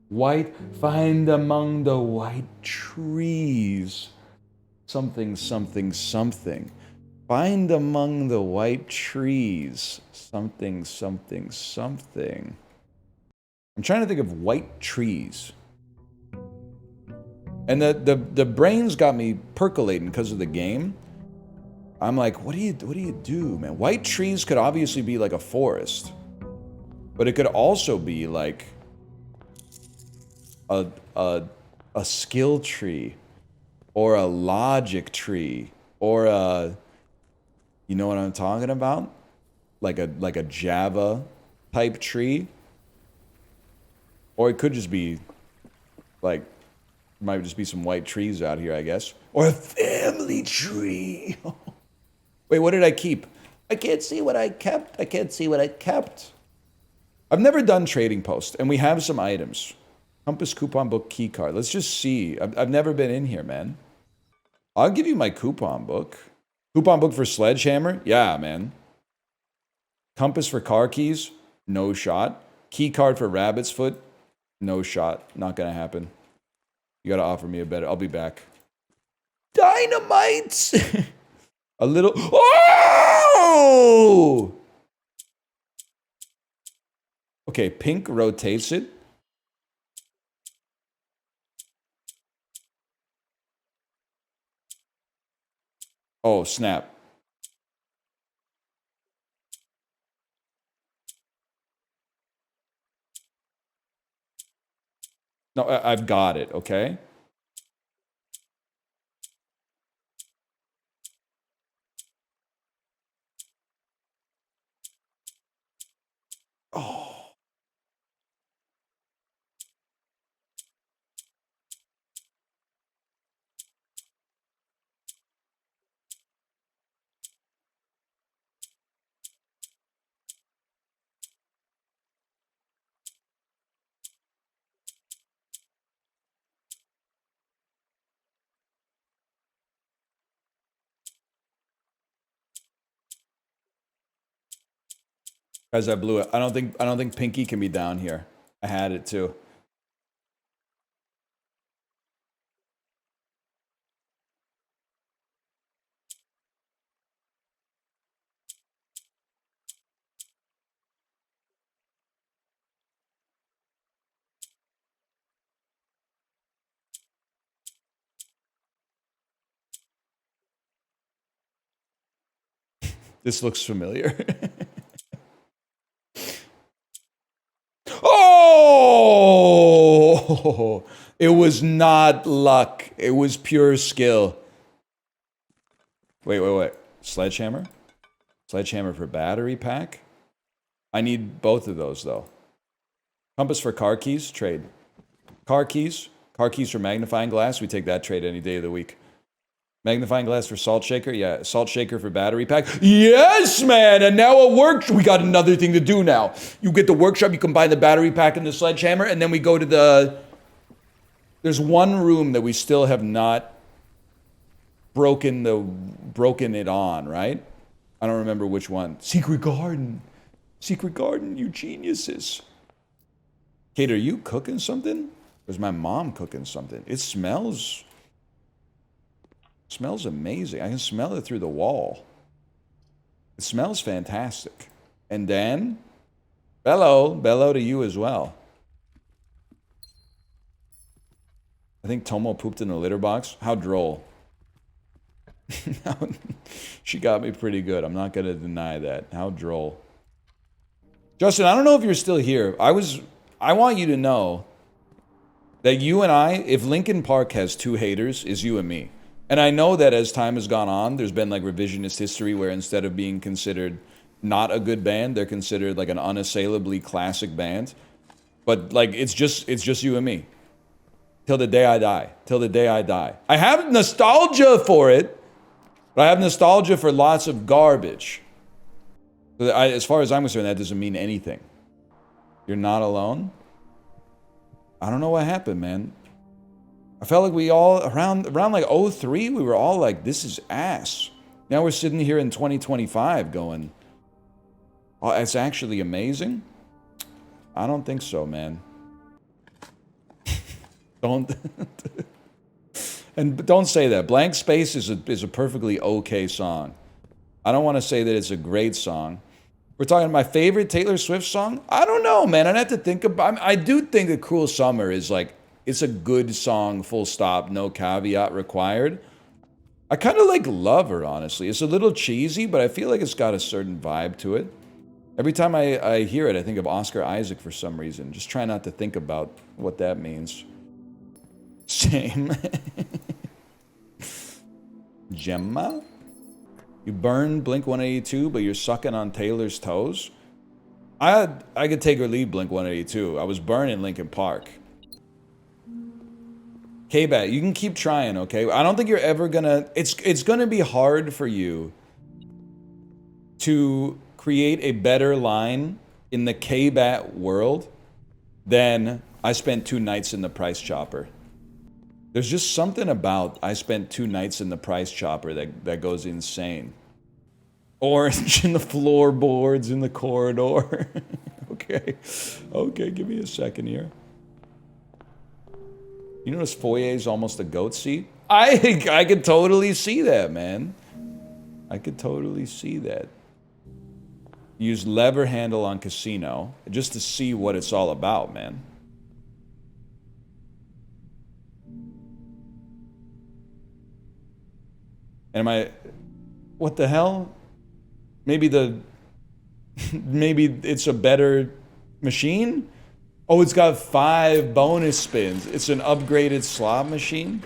white. Find among the white trees. Something, something, something. Find among the white trees. Something, something, something. I'm trying to think of white trees. And the brains got me percolating because of the game. I'm like, what do you do, man? White trees could obviously be like a forest. But it could also be like a skill tree. Or a logic tree. Or a... You know what I'm talking about? Like a Java type tree. Or it could just be like, might just be some white trees out here, I guess. Or a family tree. Wait, what did I keep? I can't see what I kept. I can't see what I kept. I've never done Trading Post, and we have some items. Compass, coupon book, key card. Let's just see. I've never been in here, man. I'll give you my coupon book. Coupon book for Sledgehammer? Yeah, man. Compass for car keys? No shot. Key card for Rabbit's Foot? No shot. Not gonna happen. You gotta offer me a better. I'll be back. Dynamite! A little. Oh! Okay, pink rotates it. Oh, snap. No, I've got it, okay? Oh. Guys, I blew it. I don't think Pinky can be down here. I had it too. This looks familiar. Oh! It was not luck. It was pure skill. Wait. Sledgehammer? Sledgehammer for battery pack? I need both of those, though. Compass for car keys? Trade. Car keys? Car keys for magnifying glass? We take that trade any day of the week. Magnifying glass for salt shaker? Yeah, salt shaker for battery pack. Yes, man! And now a workshop. We got another thing to do now. You get the workshop, you combine the battery pack and the sledgehammer, and then we go to the... There's one room that we still have not broken it on, right? I don't remember which one. Secret garden. Secret garden, you geniuses. Kate, are you cooking something? Or is my mom cooking something? It smells amazing. I can smell it through the wall. It smells fantastic. And Dan, bello to you as well. I think Tomo pooped in the litter box. How droll. She got me pretty good. I'm not going to deny that. How droll. Justin, I don't know if you're still here. I want you to know that you and I, if Linkin Park has two haters, is you and me. And I know that as time has gone on, there's been like revisionist history where instead of being considered not a good band, they're considered like an unassailably classic band. But like, it's just you and me. Till the day I die. Till the day I die. I have nostalgia for it, but I have nostalgia for lots of garbage. As far as I'm concerned, that doesn't mean anything. You're not alone? I don't know what happened, man. I felt like we all, around like 03, we were all like, this is ass. Now we're sitting here in 2025 going, oh, it's actually amazing? I don't think so, man. And don't say that. Blank Space is a perfectly okay song. I don't want to say that it's a great song. We're talking my favorite Taylor Swift song? I don't know, man. I'd have to think about... I do think that Cruel Summer is like... It's a good song, full stop, no caveat required. I kind of like Lover, honestly. It's a little cheesy, but I feel like it's got a certain vibe to it. Every time I hear it, I think of Oscar Isaac for some reason. Just try not to think about what that means. Same. Gemma? You burn Blink-182, but you're sucking on Taylor's toes? I could take or leave Blink-182. I was burning Linkin Park. K-Bat, you can keep trying, okay? I don't think you're ever gonna... It's gonna be hard for you to create a better line in the K-Bat world than I spent 2 nights in the Price Chopper. There's just something about I spent 2 nights in the Price Chopper that goes insane. Orange in the floorboards in the corridor. Okay, give me a second here. You notice foyer is almost a goat seat? I could totally see that, man. I could totally see that. Use lever handle on casino just to see what it's all about, man. And what the hell? Maybe it's a better machine? Oh, it's got 5 bonus spins. It's an upgraded slot machine?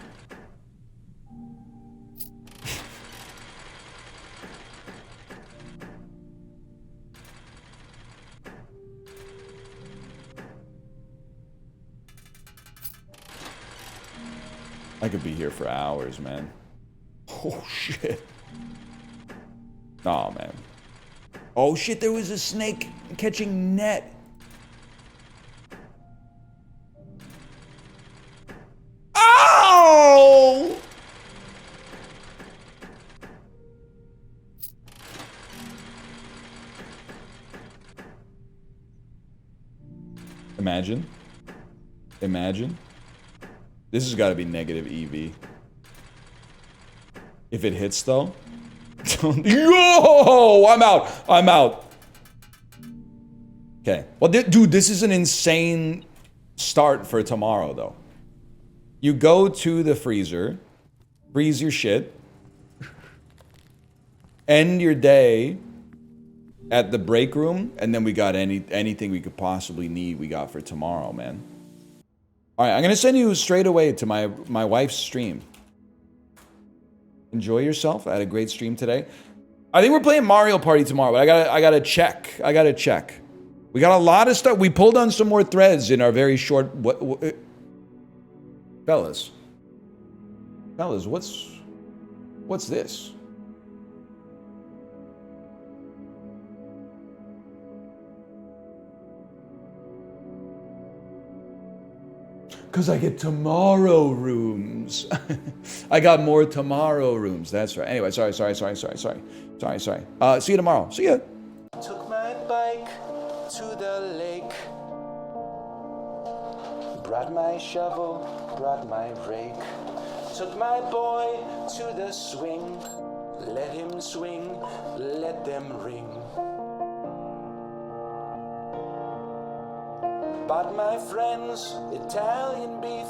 I could be here for hours, man. Oh, shit. Oh, man. Oh, shit, there was a snake catching net. Oh! Imagine. This has got to be negative EV. If it hits, though. Yo! I'm out. Okay. Well, dude, this is an insane start for tomorrow, though. You go to the freezer, freeze your shit, end your day at the break room, and then we got anything we could possibly need we got for tomorrow, man. All right, I'm going to send you straight away to my wife's stream. Enjoy yourself. I had a great stream today. I think we're playing Mario Party tomorrow, but I gotta check. We got a lot of stuff. We pulled on some more threads in our very short... Fellas, what's What's this? Because I get tomorrow rooms. I got more tomorrow rooms. That's right. Anyway, sorry. See you tomorrow. See ya. Took my bike to the lake. Brought my shovel, brought my rake. Took my boy to the swing. Let him swing, let them ring. Bought my friends Italian beef.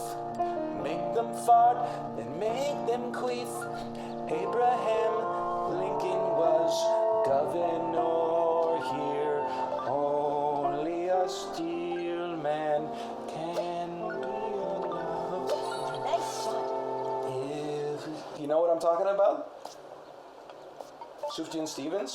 Make them fart and make them queef. Abraham Lincoln was governor here. Only a steel man can be enough. If you know what I'm talking about? Sufjan Stevens?